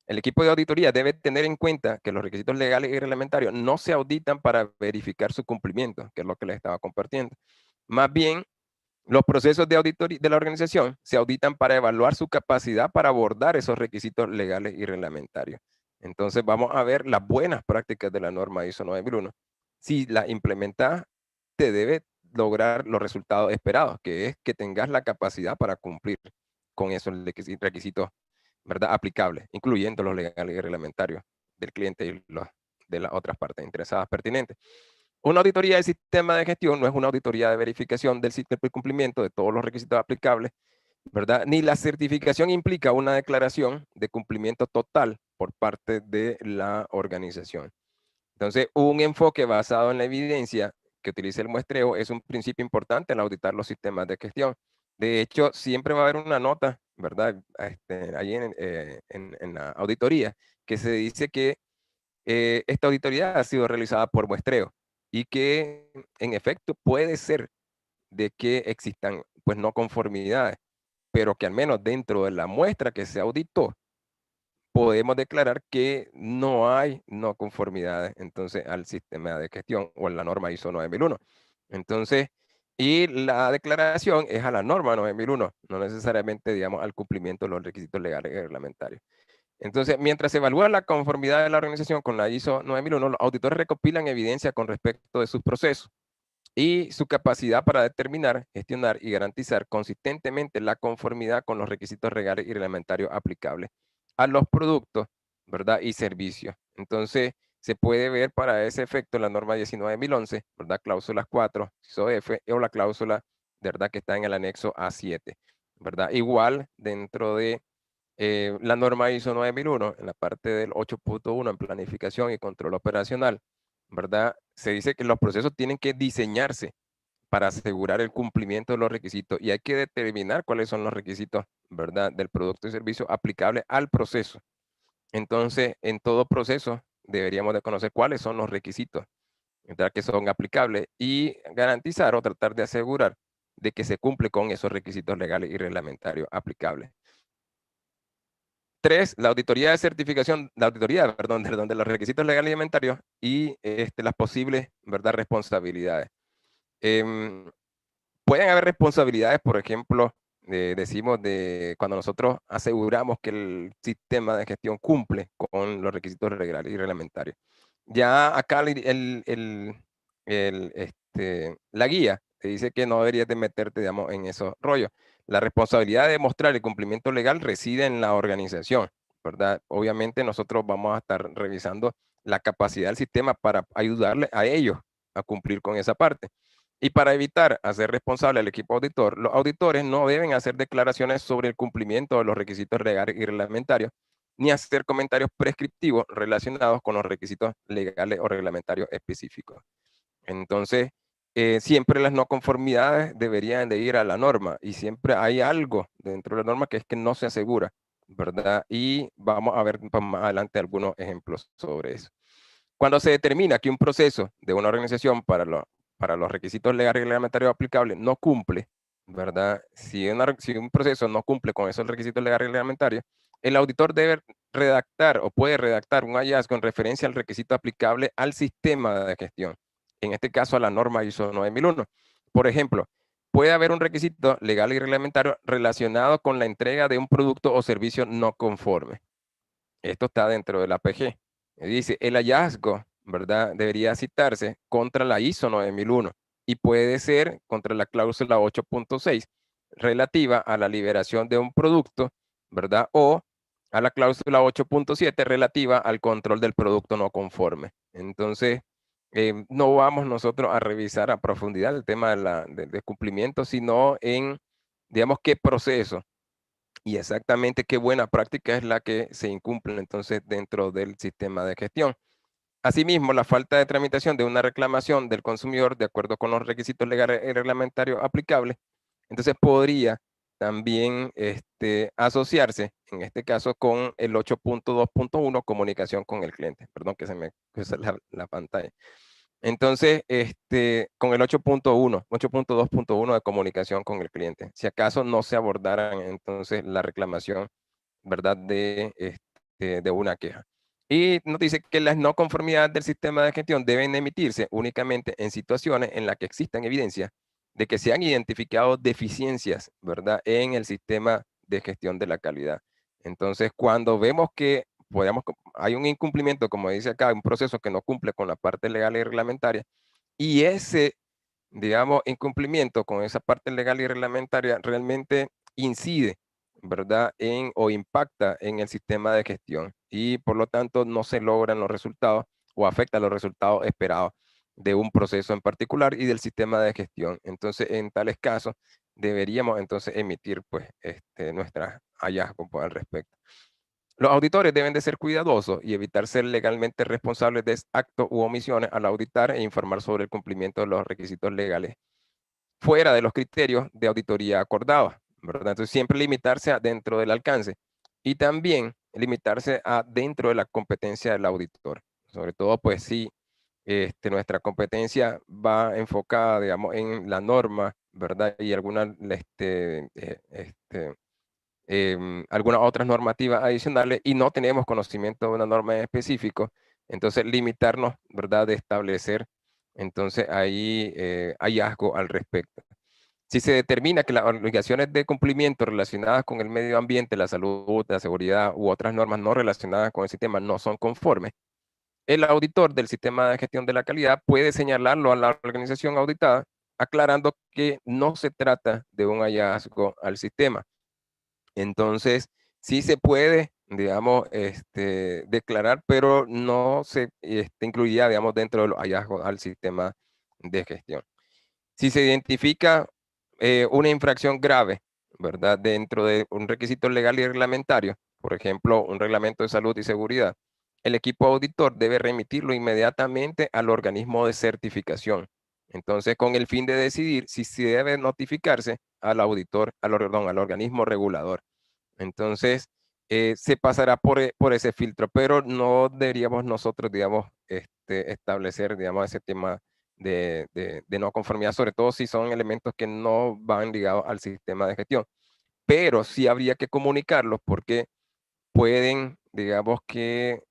El equipo de auditoría debe tener en cuenta que los requisitos legales y reglamentarios no se auditan para verificar su cumplimiento, que es lo que les estaba compartiendo. Más bien, los procesos de auditoría de la organización se auditan para evaluar su capacidad para abordar esos requisitos legales y reglamentarios. Entonces vamos a ver las buenas prácticas de la norma ISO 9001. Si la implementas, te debe lograr los resultados esperados, que es que tengas la capacidad para cumplir con esos requisitos, ¿verdad?, aplicables, incluyendo los legales y reglamentarios del cliente y los de las otras partes interesadas pertinentes. Una auditoría del sistema de gestión no es una auditoría de verificación del cumplimiento de todos los requisitos aplicables, ¿verdad? Ni la certificación implica una declaración de cumplimiento total por parte de la organización. Entonces, un enfoque basado en la evidencia que utiliza el muestreo es un principio importante al auditar los sistemas de gestión. De hecho, siempre va a haber una nota, ¿verdad? Ahí en la auditoría, que se dice que esta auditoría ha sido realizada por muestreo y que en efecto puede ser de que existan pues no conformidades, pero que al menos dentro de la muestra que se auditó podemos declarar que no hay no conformidades entonces al sistema de gestión o a la norma ISO 9001. Entonces, y la declaración es a la norma 9001, no necesariamente, digamos, al cumplimiento de los requisitos legales y reglamentarios. Entonces, mientras se evalúa la conformidad de la organización con la ISO 9001, los auditores recopilan evidencia con respecto de sus procesos y su capacidad para determinar, gestionar y garantizar consistentemente la conformidad con los requisitos legales y reglamentarios aplicables a los productos, ¿verdad?, y servicios. Entonces, se puede ver para ese efecto la norma 19.011, ¿verdad?, cláusulas 4, ISO F, o la cláusula, ¿verdad?, que está en el anexo A7, ¿verdad? Igual dentro de la norma ISO 9001, en la parte del 8.1 en planificación y control operacional, ¿verdad? Se dice que los procesos tienen que diseñarse para asegurar el cumplimiento de los requisitos y hay que determinar cuáles son los requisitos, ¿verdad?, del producto y servicio aplicable al proceso. Entonces, en todo proceso deberíamos de conocer cuáles son los requisitos, ¿verdad?, que son aplicables y garantizar o tratar de asegurar de que se cumple con esos requisitos legales y reglamentarios aplicables. 3, la auditoría de certificación, la auditoría, perdón, de los requisitos legales y alimentarios y las posibles, ¿verdad?, responsabilidades. Pueden haber responsabilidades, por ejemplo, decimos de cuando nosotros aseguramos que el sistema de gestión cumple con los requisitos legales y reglamentarios. Ya acá la guía te dice que no deberías de meterte, digamos, en esos rollos. La responsabilidad de demostrar el cumplimiento legal reside en la organización, ¿verdad? Obviamente nosotros vamos a estar revisando la capacidad del sistema para ayudarle a ellos a cumplir con esa parte. Y para evitar hacer responsable al equipo auditor, los auditores no deben hacer declaraciones sobre el cumplimiento de los requisitos legales y reglamentarios, ni hacer comentarios prescriptivos relacionados con los requisitos legales o reglamentarios específicos. Entonces, siempre las no conformidades deberían de ir a la norma y siempre hay algo dentro de la norma que es que no se asegura, ¿verdad? Y vamos a ver más adelante algunos ejemplos sobre eso. Cuando se determina que un proceso de una organización para los requisitos legales y reglamentarios aplicables no cumple, ¿verdad? Si un proceso no cumple con esos requisitos legales y reglamentarios, el auditor debe redactar o puede redactar un hallazgo en referencia al requisito aplicable al sistema de gestión, en este caso a la norma ISO 9001. Por ejemplo, puede haber un requisito legal y reglamentario relacionado con la entrega de un producto o servicio no conforme. Esto está dentro del APG. Dice, el hallazgo, ¿verdad?, debería citarse contra la ISO 9001 y puede ser contra la cláusula 8.6 relativa a la liberación de un producto, ¿verdad? O a la cláusula 8.7 relativa al control del producto no conforme. Entonces, no vamos nosotros a revisar a profundidad el tema de cumplimiento, sino en, digamos, qué proceso y exactamente qué buena práctica es la que se incumple entonces dentro del sistema de gestión. Asimismo, la falta de tramitación de una reclamación del consumidor de acuerdo con los requisitos legales y reglamentarios aplicables, entonces podría también asociarse, en este caso, con el 8.2.1, comunicación con el cliente. Perdón que se me cruza la pantalla. Entonces, con el 8.1, 8.2.1 de comunicación con el cliente, si acaso no se abordaran entonces la reclamación, ¿verdad? De una queja. Y nos dice que las no conformidades del sistema de gestión deben emitirse únicamente en situaciones en las que existan evidencia de que se han identificado deficiencias, ¿verdad? En el sistema de gestión de la calidad. Entonces, cuando vemos que hay un incumplimiento, como dice acá, un proceso que no cumple con la parte legal y reglamentaria, y ese, digamos, incumplimiento con esa parte legal y reglamentaria realmente incide, ¿verdad? O impacta en el sistema de gestión y por lo tanto no se logran los resultados o afecta los resultados esperados de un proceso en particular y del sistema de gestión. Entonces, en tales casos, deberíamos entonces emitir pues nuestras hallazgos pues, al respecto. Los auditores deben de ser cuidadosos y evitar ser legalmente responsables de actos u omisiones al auditar e informar sobre el cumplimiento de los requisitos legales fuera de los criterios de auditoría acordados, ¿verdad? Entonces, siempre limitarse a dentro del alcance y también limitarse a dentro de la competencia del auditor. Sobre todo, pues, si nuestra competencia va enfocada, digamos, en la norma, ¿verdad? Y algunas otras normativas adicionales y no tenemos conocimiento de una norma en específico, entonces limitarnos, ¿verdad? De establecer, entonces ahí hallazgo al respecto. Si se determina que las obligaciones de cumplimiento relacionadas con el medio ambiente, la salud, la seguridad u otras normas no relacionadas con el sistema no son conformes, el auditor del sistema de gestión de la calidad puede señalarlo a la organización auditada, aclarando que no se trata de un hallazgo al sistema. Entonces, sí se puede, digamos, declarar, pero no se incluiría, digamos, dentro de los hallazgos al sistema de gestión. Si se identifica una infracción grave, ¿verdad? Dentro de un requisito legal y reglamentario, por ejemplo, un reglamento de salud y seguridad, el equipo auditor debe remitirlo inmediatamente al organismo de certificación. Entonces, con el fin de decidir si se debe notificarse al auditor, al organismo regulador. Entonces, se pasará por ese filtro, pero no deberíamos nosotros, digamos, establecer, digamos, ese tema de no conformidad, sobre todo si son elementos que no van ligados al sistema de gestión. Pero sí habría que comunicarlos porque pueden, digamos que,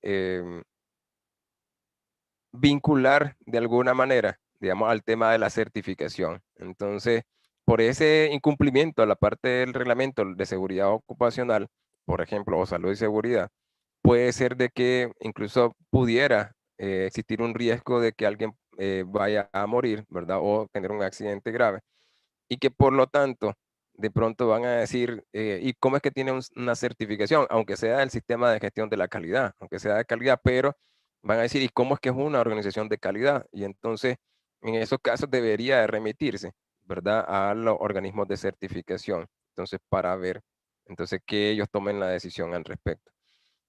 vincular de alguna manera, digamos, al tema de la certificación. Entonces, por ese incumplimiento a la parte del reglamento de seguridad ocupacional, por ejemplo, o salud y seguridad, puede ser de que incluso pudiera existir un riesgo de que alguien vaya a morir, ¿verdad? O tener un accidente grave. Y que por lo tanto, de pronto van a decir, ¿y cómo es que tiene una certificación? Aunque sea del sistema de gestión de la calidad, aunque sea de calidad, pero van a decir, ¿y cómo es que es una organización de calidad? Y entonces, en esos casos debería de remitirse, ¿verdad? A los organismos de certificación. Entonces, para ver, entonces, que ellos tomen la decisión al respecto.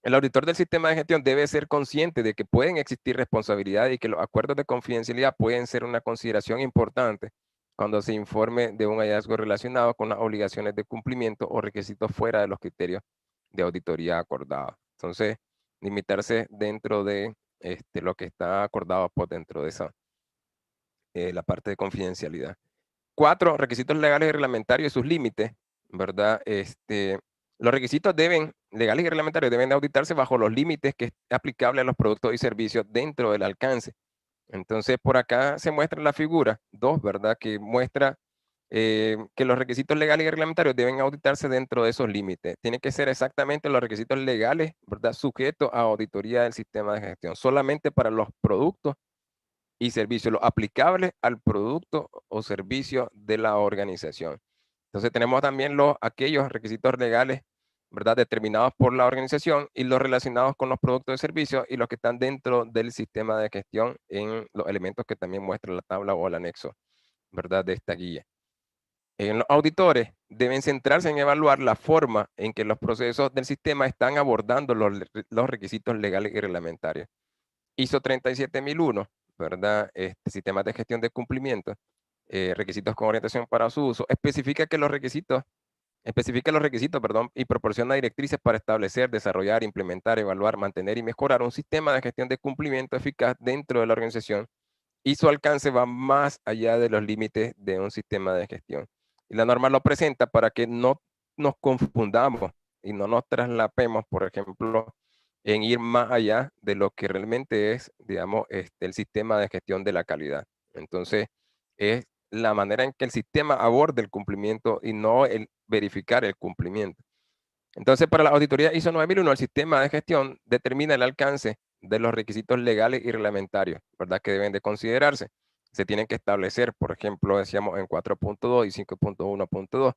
El auditor del sistema de gestión debe ser consciente de que pueden existir responsabilidades y que los acuerdos de confidencialidad pueden ser una consideración importante cuando se informe de un hallazgo relacionado con las obligaciones de cumplimiento o requisitos fuera de los criterios de auditoría acordados. Entonces, limitarse dentro de lo que está acordado por dentro de esa, la parte de confidencialidad. 4, requisitos legales y reglamentarios y sus límites, ¿verdad? Los requisitos legales y reglamentarios deben de auditarse bajo los límites que es aplicable a los productos y servicios dentro del alcance. Entonces, por acá se muestra la figura 2, ¿verdad? Que muestra que los requisitos legales y reglamentarios deben auditarse dentro de esos límites. Tienen que ser exactamente los requisitos legales, ¿verdad? Sujetos a auditoría del sistema de gestión, solamente para los productos y servicios, lo aplicable al producto o servicio de la organización. Entonces tenemos también aquellos requisitos legales, ¿verdad? Determinados por la organización y los relacionados con los productos y servicios y los que están dentro del sistema de gestión en los elementos que también muestra la tabla o el anexo, ¿verdad? De esta guía. En los auditores deben centrarse en evaluar la forma en que los procesos del sistema están abordando los requisitos legales y reglamentarios. ISO 37001, ¿verdad? Sistemas de gestión de cumplimiento, requisitos con orientación para su uso, especifica los requisitos, perdón, y proporciona directrices para establecer, desarrollar, implementar, evaluar, mantener y mejorar un sistema de gestión de cumplimiento eficaz dentro de la organización y su alcance va más allá de los límites de un sistema de gestión. Y la norma lo presenta para que no nos confundamos y no nos traslapemos, por ejemplo, en ir más allá de lo que realmente es, digamos, el sistema de gestión de la calidad. Entonces, es la manera en que el sistema aborda el cumplimiento y no el verificar el cumplimiento. Entonces, para la auditoría ISO 9001, el sistema de gestión determina el alcance de los requisitos legales y reglamentarios, ¿verdad? Que deben de considerarse. Se tienen que establecer, por ejemplo, decíamos en 4.2 y 5.1.2.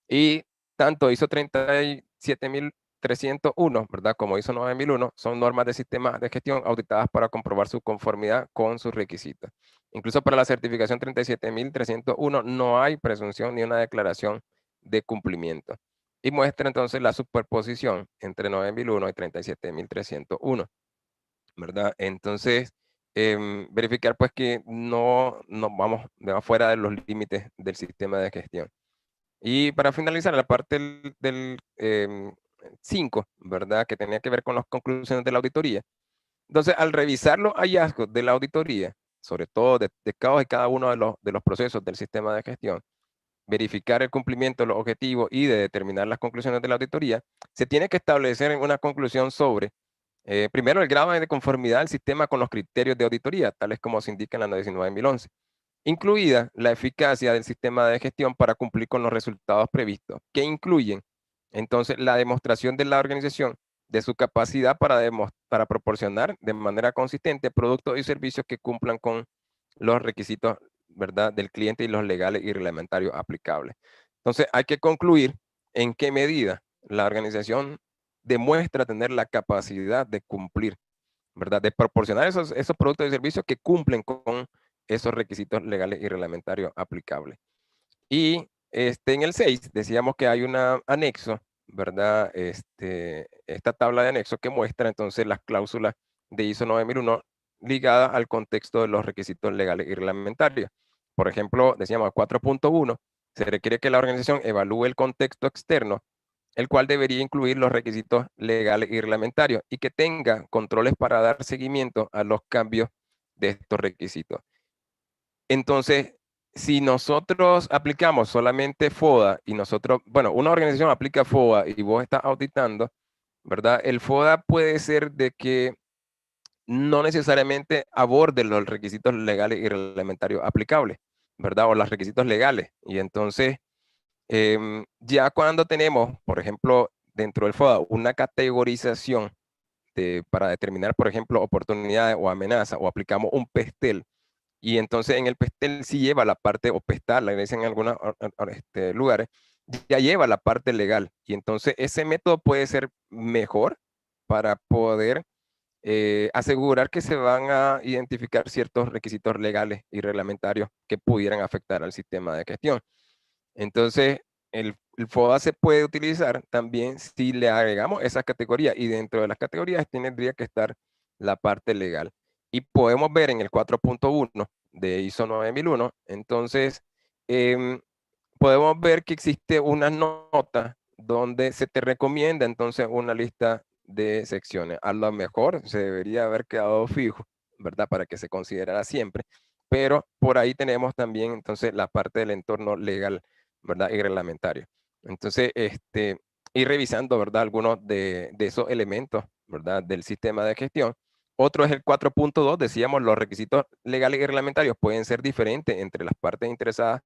Y tanto ISO 37301, ¿verdad? Como ISO 9001, son normas de sistemas de gestión auditadas para comprobar su conformidad con sus requisitos. Incluso para la certificación 37301 no hay presunción ni una declaración de cumplimiento. Y muestra entonces la superposición entre 9001 y 37301, ¿verdad? Entonces, verificar pues que no nos vamos de afuera de los límites del sistema de gestión. Y para finalizar, la parte del 5, ¿verdad? Que tenía que ver con las conclusiones de la auditoría. Entonces, al revisar los hallazgos de la auditoría, sobre todo de cada y cada uno de los procesos del sistema de gestión, verificar el cumplimiento de los objetivos y de determinar las conclusiones de la auditoría, se tiene que establecer una conclusión sobre, primero, el grado de conformidad del sistema con los criterios de auditoría, tales como se indica en la 19.011, incluida la eficacia del sistema de gestión para cumplir con los resultados previstos, que incluyen entonces la demostración de la organización de su capacidad para proporcionar de manera consistente productos y servicios que cumplan con los requisitos, ¿verdad?, del cliente y los legales y reglamentarios aplicables. Entonces, hay que concluir en qué medida la organización demuestra tener la capacidad de cumplir, ¿verdad?, de proporcionar esos productos y servicios que cumplen con esos requisitos legales y reglamentarios aplicables. Y en el 6 decíamos que hay un anexo, ¿verdad? Esta tabla de anexo que muestra entonces las cláusulas de ISO 9001 ligadas al contexto de los requisitos legales y reglamentarios. Por ejemplo, decíamos 4.1, se requiere que la organización evalúe el contexto externo, el cual debería incluir los requisitos legales y reglamentarios y que tenga controles para dar seguimiento a los cambios de estos requisitos. Entonces, si nosotros aplicamos solamente FODA y nosotros, bueno, una organización aplica FODA y vos estás auditando, ¿verdad? El FODA puede ser de que no necesariamente aborde los requisitos legales y reglamentarios aplicables, ¿verdad? O los requisitos legales. Y entonces, ya cuando tenemos, por ejemplo, dentro del FODA, una categorización para determinar, por ejemplo, oportunidades o amenazas, o aplicamos un PESTEL, y entonces en el PESTEL sí lleva la parte, o PESTAL, le dicen en algunos lugares, ya lleva la parte legal. Y entonces ese método puede ser mejor para poder asegurar que se van a identificar ciertos requisitos legales y reglamentarios que pudieran afectar al sistema de gestión. Entonces, el FODA se puede utilizar también si le agregamos esas categorías, y dentro de las categorías tendría que estar la parte legal. Y podemos ver en el 4.1 de ISO 9001, entonces, podemos ver que existe una nota donde se te recomienda entonces una lista de secciones. A lo mejor se debería haber quedado fijo, ¿verdad? Para que se considerara siempre, pero por ahí tenemos también entonces la parte del entorno legal, ¿verdad? Y reglamentario. Entonces, ir revisando, ¿verdad? Algunos de esos elementos, ¿verdad? Del sistema de gestión. Otro es el 4.2, decíamos, los requisitos legales y reglamentarios pueden ser diferentes entre las partes interesadas,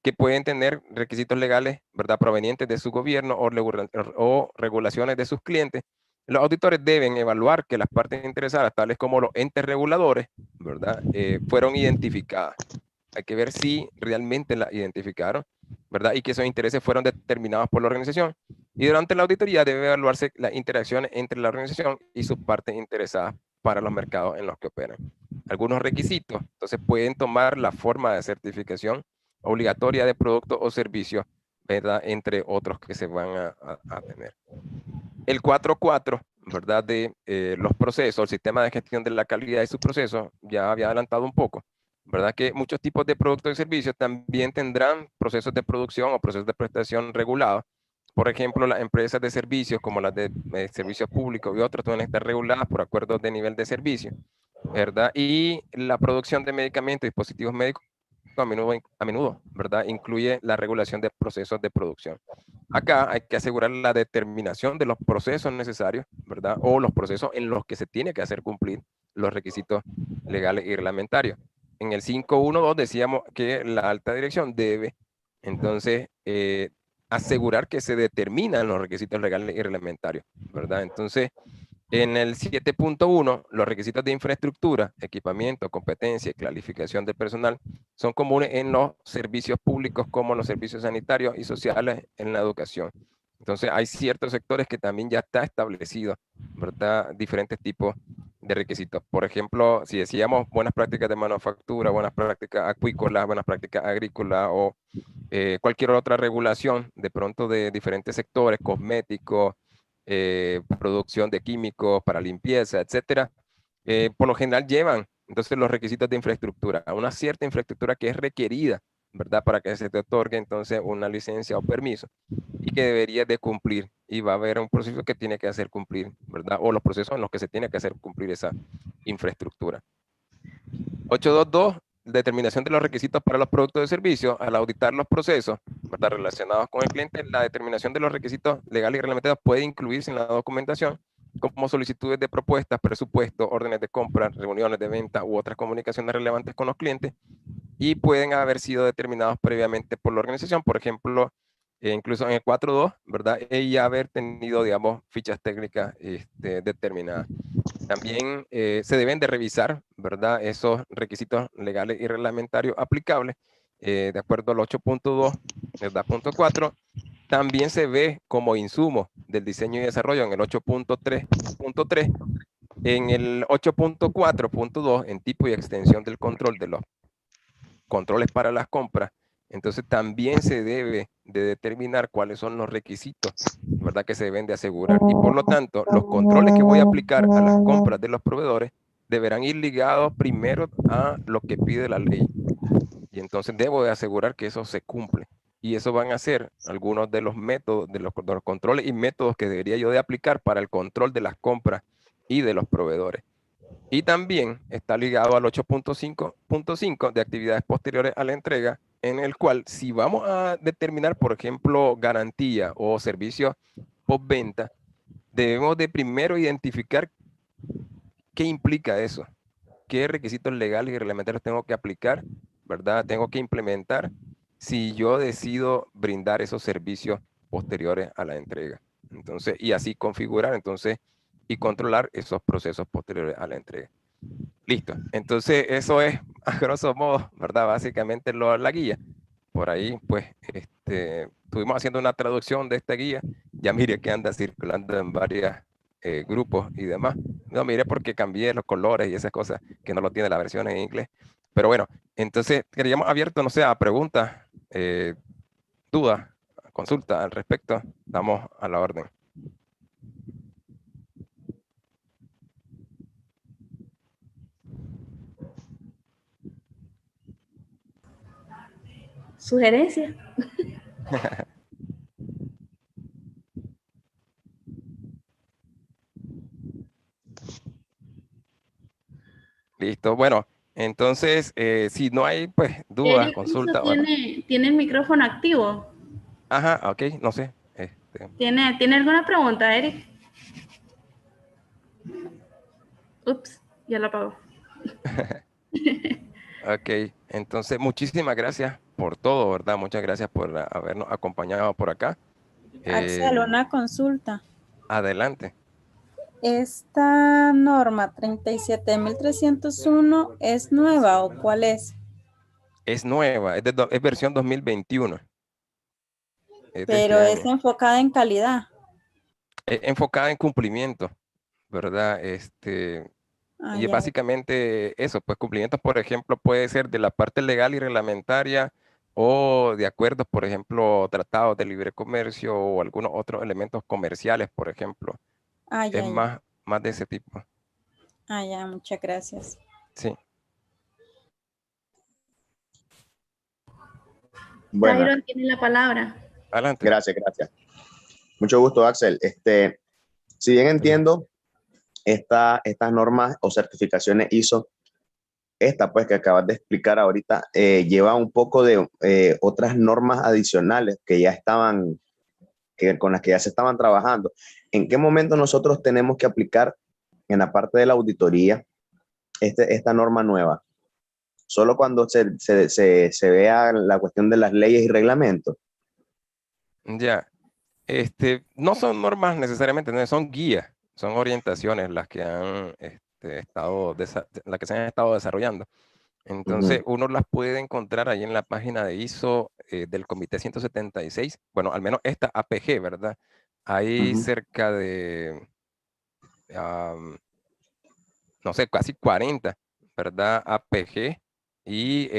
que pueden tener requisitos legales, ¿verdad?, provenientes de su gobierno o regulaciones de sus clientes. Los auditores deben evaluar que las partes interesadas, tales como los entes reguladores, ¿verdad?, fueron identificadas. Hay que ver si realmente las identificaron, ¿verdad?, y que esos intereses fueron determinados por la organización. Y durante la auditoría debe evaluarse las interacciones entre la organización y sus partes interesadas para los mercados en los que operan. Algunos requisitos, entonces, pueden tomar la forma de certificación obligatoria de productos o servicios, ¿verdad?, entre otros que se van a tener. El 4.4, ¿verdad?, de los procesos, el sistema de gestión de la calidad y sus procesos, ya había adelantado un poco, ¿verdad?, que muchos tipos de productos y servicios también tendrán procesos de producción o procesos de prestación regulados. Por ejemplo, las empresas de servicios, como las de servicios públicos y otros, deben estar reguladas por acuerdos de nivel de servicio. ¿verdad? Y la producción de medicamentos y dispositivos médicos a menudo, ¿verdad? Incluye la regulación de procesos de producción. Acá hay que asegurar la determinación de los procesos necesarios, ¿verdad? O los procesos en los que se tiene que hacer cumplir los requisitos legales y reglamentarios. En el 512 decíamos que la alta dirección debe, entonces, asegurar que se determinan los requisitos legales y reglamentarios, ¿verdad? Entonces, en el 7.1, los requisitos de infraestructura, equipamiento, competencia y clasificación del personal son comunes en los servicios públicos como los servicios sanitarios y sociales en la educación. Entonces, hay ciertos sectores que también ya está establecido, ¿verdad? Diferentes tipos de requisitos. Por ejemplo, si decíamos buenas prácticas de manufactura, buenas prácticas acuícolas, buenas prácticas agrícolas o cualquier otra regulación de pronto de diferentes sectores, cosméticos, producción de químicos para limpieza, etcétera, por lo general llevan entonces los requisitos de infraestructura, a una cierta infraestructura que es requerida, ¿verdad? Para que se te otorgue entonces una licencia o permiso y que debería de cumplir y va a haber un proceso que tiene que hacer cumplir, ¿verdad? O los procesos en los que se tiene que hacer cumplir esa infraestructura. 822, determinación de los requisitos para los productos de servicio. Al auditar los procesos, ¿verdad?, relacionados con el cliente, la determinación de los requisitos legales y reglamentados puede incluirse en la documentación como solicitudes de propuestas, presupuestos, órdenes de compra, reuniones de venta u otras comunicaciones relevantes con los clientes y pueden haber sido determinados previamente por la organización. Por ejemplo, incluso en el 4.2, ¿verdad? Ella haber tenido, digamos, fichas técnicas determinadas. También se deben de revisar, ¿verdad?, esos requisitos legales y reglamentarios aplicables de acuerdo al 8.2, ¿verdad? Punto 4. También se ve como insumo del diseño y desarrollo en el 8.3.3. En el 8.4.2, en tipo y extensión del control de los controles para las compras, entonces también se debe de determinar cuáles son los requisitos, ¿verdad?, que se deben de asegurar. Y por lo tanto, los controles que voy a aplicar a las compras de los proveedores deberán ir ligados primero a lo que pide la ley. Y entonces debo de asegurar que eso se cumple. Y eso van a ser algunos de los métodos, de los controles y métodos que debería yo de aplicar para el control de las compras y de los proveedores. Y también está ligado al 8.5.5 de actividades posteriores a la entrega, en el cual si vamos a determinar, por ejemplo, garantía o servicios postventa, debemos de primero identificar qué implica eso, qué requisitos legales y reglamentarios tengo que aplicar, ¿verdad? Tengo que implementar si yo decido brindar esos servicios posteriores a la entrega. Entonces, y así configurar, entonces, y controlar esos procesos posteriores a la entrega. Listo. Entonces, eso es, a grosso modo, ¿verdad? Básicamente la guía. Por ahí, pues, estuvimos haciendo una traducción de esta guía. Ya mire que anda circulando en varios grupos y demás. No, mire porque cambié los colores y esas cosas que no lo tiene la versión en inglés. Pero bueno, entonces, queríamos abierto, no sé, a preguntas, dudas, consultas al respecto. Estamos a la orden. Sugerencia. Listo. Bueno, entonces, si no hay, pues, dudas, Eric Russo consultas, bueno. tiene el micrófono activo. Ajá, ok, no sé. ¿Tiene alguna pregunta, Eric? Ups, ya lo apagó. Ok, entonces muchísimas gracias por todo, ¿verdad? Muchas gracias por habernos acompañado por acá. Axel, una consulta. Adelante. ¿Esta norma 37.301 es nueva o cuál es? Es nueva, es versión 2021. Es de este Pero es año. enfocada en calidad. Es enfocada en cumplimiento, ¿verdad? Ah, Y es ya. básicamente eso, pues cumplimientos, por ejemplo, puede ser de la parte legal y reglamentaria o de acuerdos, por ejemplo, tratados de libre comercio o algunos otros elementos comerciales, por ejemplo. Ah, Es ya, ya. más de ese tipo. Ah, ya, muchas gracias. Sí. Bueno, Tyron tiene la palabra. Adelante. gracias. Mucho gusto, Axel. Si bien entiendo estas normas o certificaciones ISO, esta pues que acabas de explicar ahorita, lleva un poco de otras normas adicionales que ya estaban, con las que ya se estaban trabajando. ¿En qué momento nosotros tenemos que aplicar en la parte de la auditoría esta norma nueva? Solo cuando se vea la cuestión de las leyes y reglamentos. Ya, no son normas necesariamente, no, son guías, son orientaciones las que han las que se han estado desarrollando. Entonces, uno las puede encontrar ahí en la página de ISO del Comité 176. Bueno, al menos esta APG, ¿verdad? Hay cerca de, no sé, casi 40, ¿verdad? APG. Y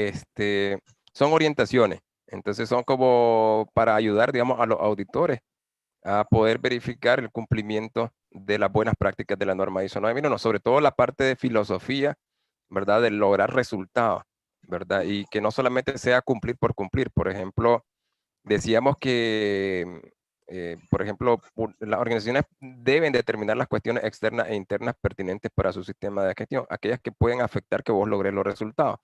son orientaciones. Entonces, son como para ayudar, digamos, a los auditores a poder verificar el cumplimiento de las buenas prácticas de la norma ISO 9001, sobre todo la parte de filosofía, ¿verdad? De lograr resultados, ¿verdad? Y que no solamente sea cumplir por cumplir. Por ejemplo, decíamos que, por ejemplo, las organizaciones deben determinar las cuestiones externas e internas pertinentes para su sistema de gestión, aquellas que pueden afectar que vos logres los resultados.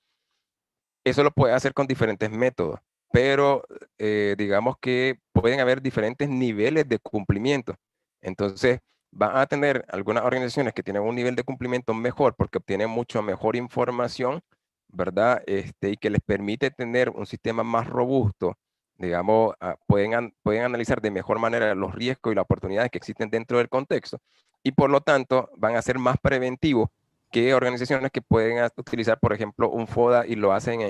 Eso lo puedes hacer con diferentes métodos, pero digamos que pueden haber diferentes niveles de cumplimiento. Entonces, van a tener algunas organizaciones que tienen un nivel de cumplimiento mejor porque obtienen mucho mejor información, ¿verdad? Y que les permite tener un sistema más robusto. Digamos, pueden analizar de mejor manera los riesgos y las oportunidades que existen dentro del contexto y por lo tanto van a ser más preventivos que organizaciones que pueden utilizar, por ejemplo, un FODA y lo hacen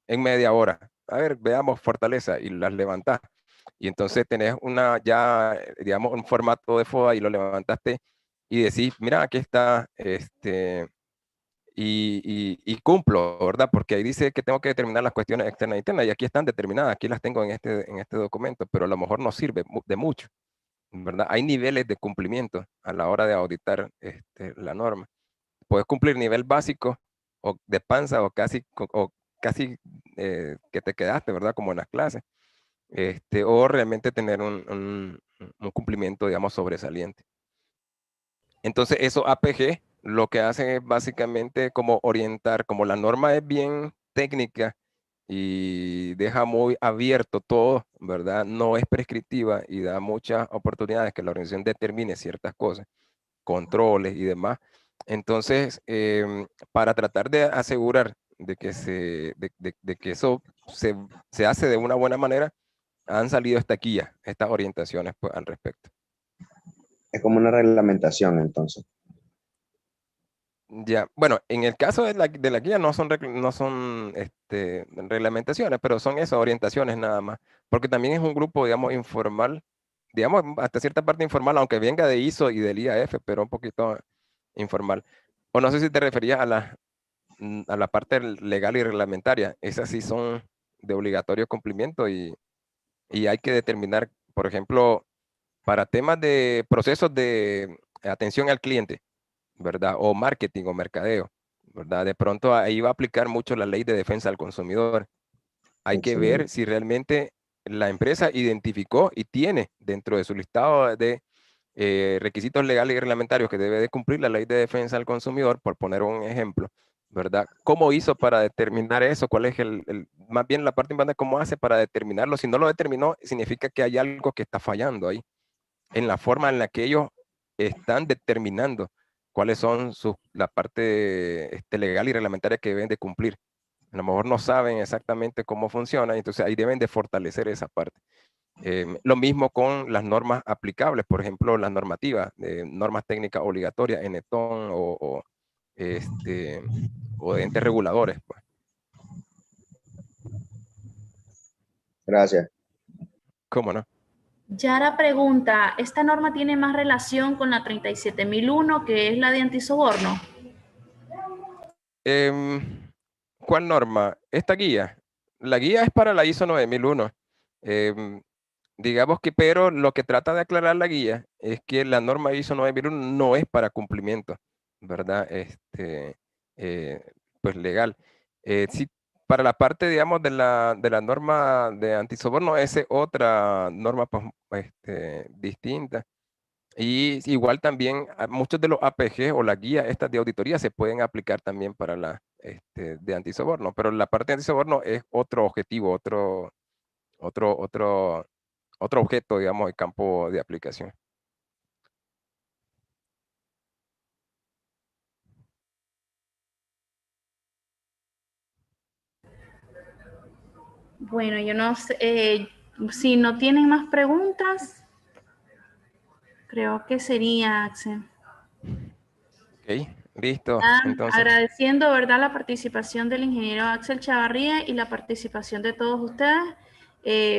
en media hora. A ver, veamos fortaleza y las levantas. Y entonces tenés digamos, un formato de FODA y lo levantaste y decís, mira, aquí está, y cumplo, ¿verdad? Porque ahí dice que tengo que determinar las cuestiones externas e internas y aquí están determinadas, aquí las tengo en este documento, pero a lo mejor no sirve de mucho, ¿verdad? Hay niveles de cumplimiento a la hora de auditar la norma. Puedes cumplir nivel básico o de panza o casi que te quedaste, ¿verdad? Como en las clases. O realmente tener un cumplimiento, digamos, sobresaliente. Entonces, eso APG lo que hacen es básicamente como orientar, como la norma es bien técnica y deja muy abierto todo, ¿verdad? No es prescriptiva y da muchas oportunidades que la organización determine ciertas cosas, controles y demás. Entonces, para tratar de asegurar de que, de que eso se hace de una buena manera, han salido estas guías, estas orientaciones pues, al respecto. Es como una reglamentación, entonces. Ya, bueno, en el caso de la guía no son reglamentaciones, pero son esas orientaciones nada más, porque también es un grupo, digamos, informal, digamos, hasta cierta parte informal, aunque venga de ISO y del IAF, pero un poquito informal. O no sé si te referías a la parte legal y reglamentaria, esas sí son de obligatorio cumplimiento y hay que determinar, por ejemplo, para temas de procesos de atención al cliente, ¿verdad? O marketing o mercadeo, ¿verdad? De pronto ahí va a aplicar mucho la ley de defensa al consumidor. Hay que Excelente. ver si realmente la empresa identificó y tiene dentro de su listado de requisitos legales y reglamentarios que debe de cumplir la ley de defensa al consumidor, por poner un ejemplo, ¿verdad? ¿Cómo hizo para determinar eso? ¿Cuál es más bien la parte importante, cómo hace para determinarlo? Si no lo determinó, significa que hay algo que está fallando ahí, en la forma en la que ellos están determinando cuáles son la parte legal y reglamentaria que deben de cumplir. A lo mejor no saben exactamente cómo funciona, entonces ahí deben de fortalecer esa parte. Lo mismo con las normas aplicables, por ejemplo, las normativas, normas técnicas obligatorias, NETON o de entes reguladores. Pues. Gracias. ¿Cómo no? Yara pregunta, ¿esta norma tiene más relación con la 37001, que es la de antisoborno? ¿Cuál norma? Esta guía. La guía es para la ISO 9001. Digamos que, pero lo que trata de aclarar la guía es que la norma ISO 9001 no es para cumplimiento, ¿verdad? Pues legal. Sí, para la parte, digamos, de la norma de antisoborno, esa es otra norma pues, distinta. Y igual también muchos de los APG o las guías estas de auditoría se pueden aplicar también para la de antisoborno, pero la parte de antisoborno es otro objetivo, otro objeto, digamos, de campo de aplicación. Bueno, yo no sé, si no tienen más preguntas, creo que sería, Axel. Ok, listo. Entonces, Agradeciendo, ¿verdad?, la participación del ingeniero Axel Chavarría y la participación de todos ustedes,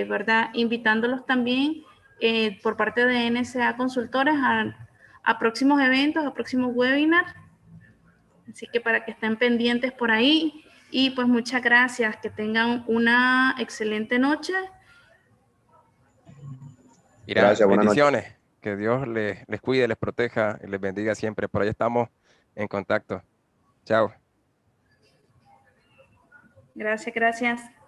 ¿verdad?, invitándolos también por parte de NSA Consultores a próximos eventos, a próximos webinars. Así que para que estén pendientes por ahí. Y pues muchas gracias. Que tengan una excelente noche. mira, Gracias, buenas noches. bendiciones. Que Dios les cuide, les proteja y les bendiga siempre. Por ahí estamos en contacto. Chao. Gracias, gracias.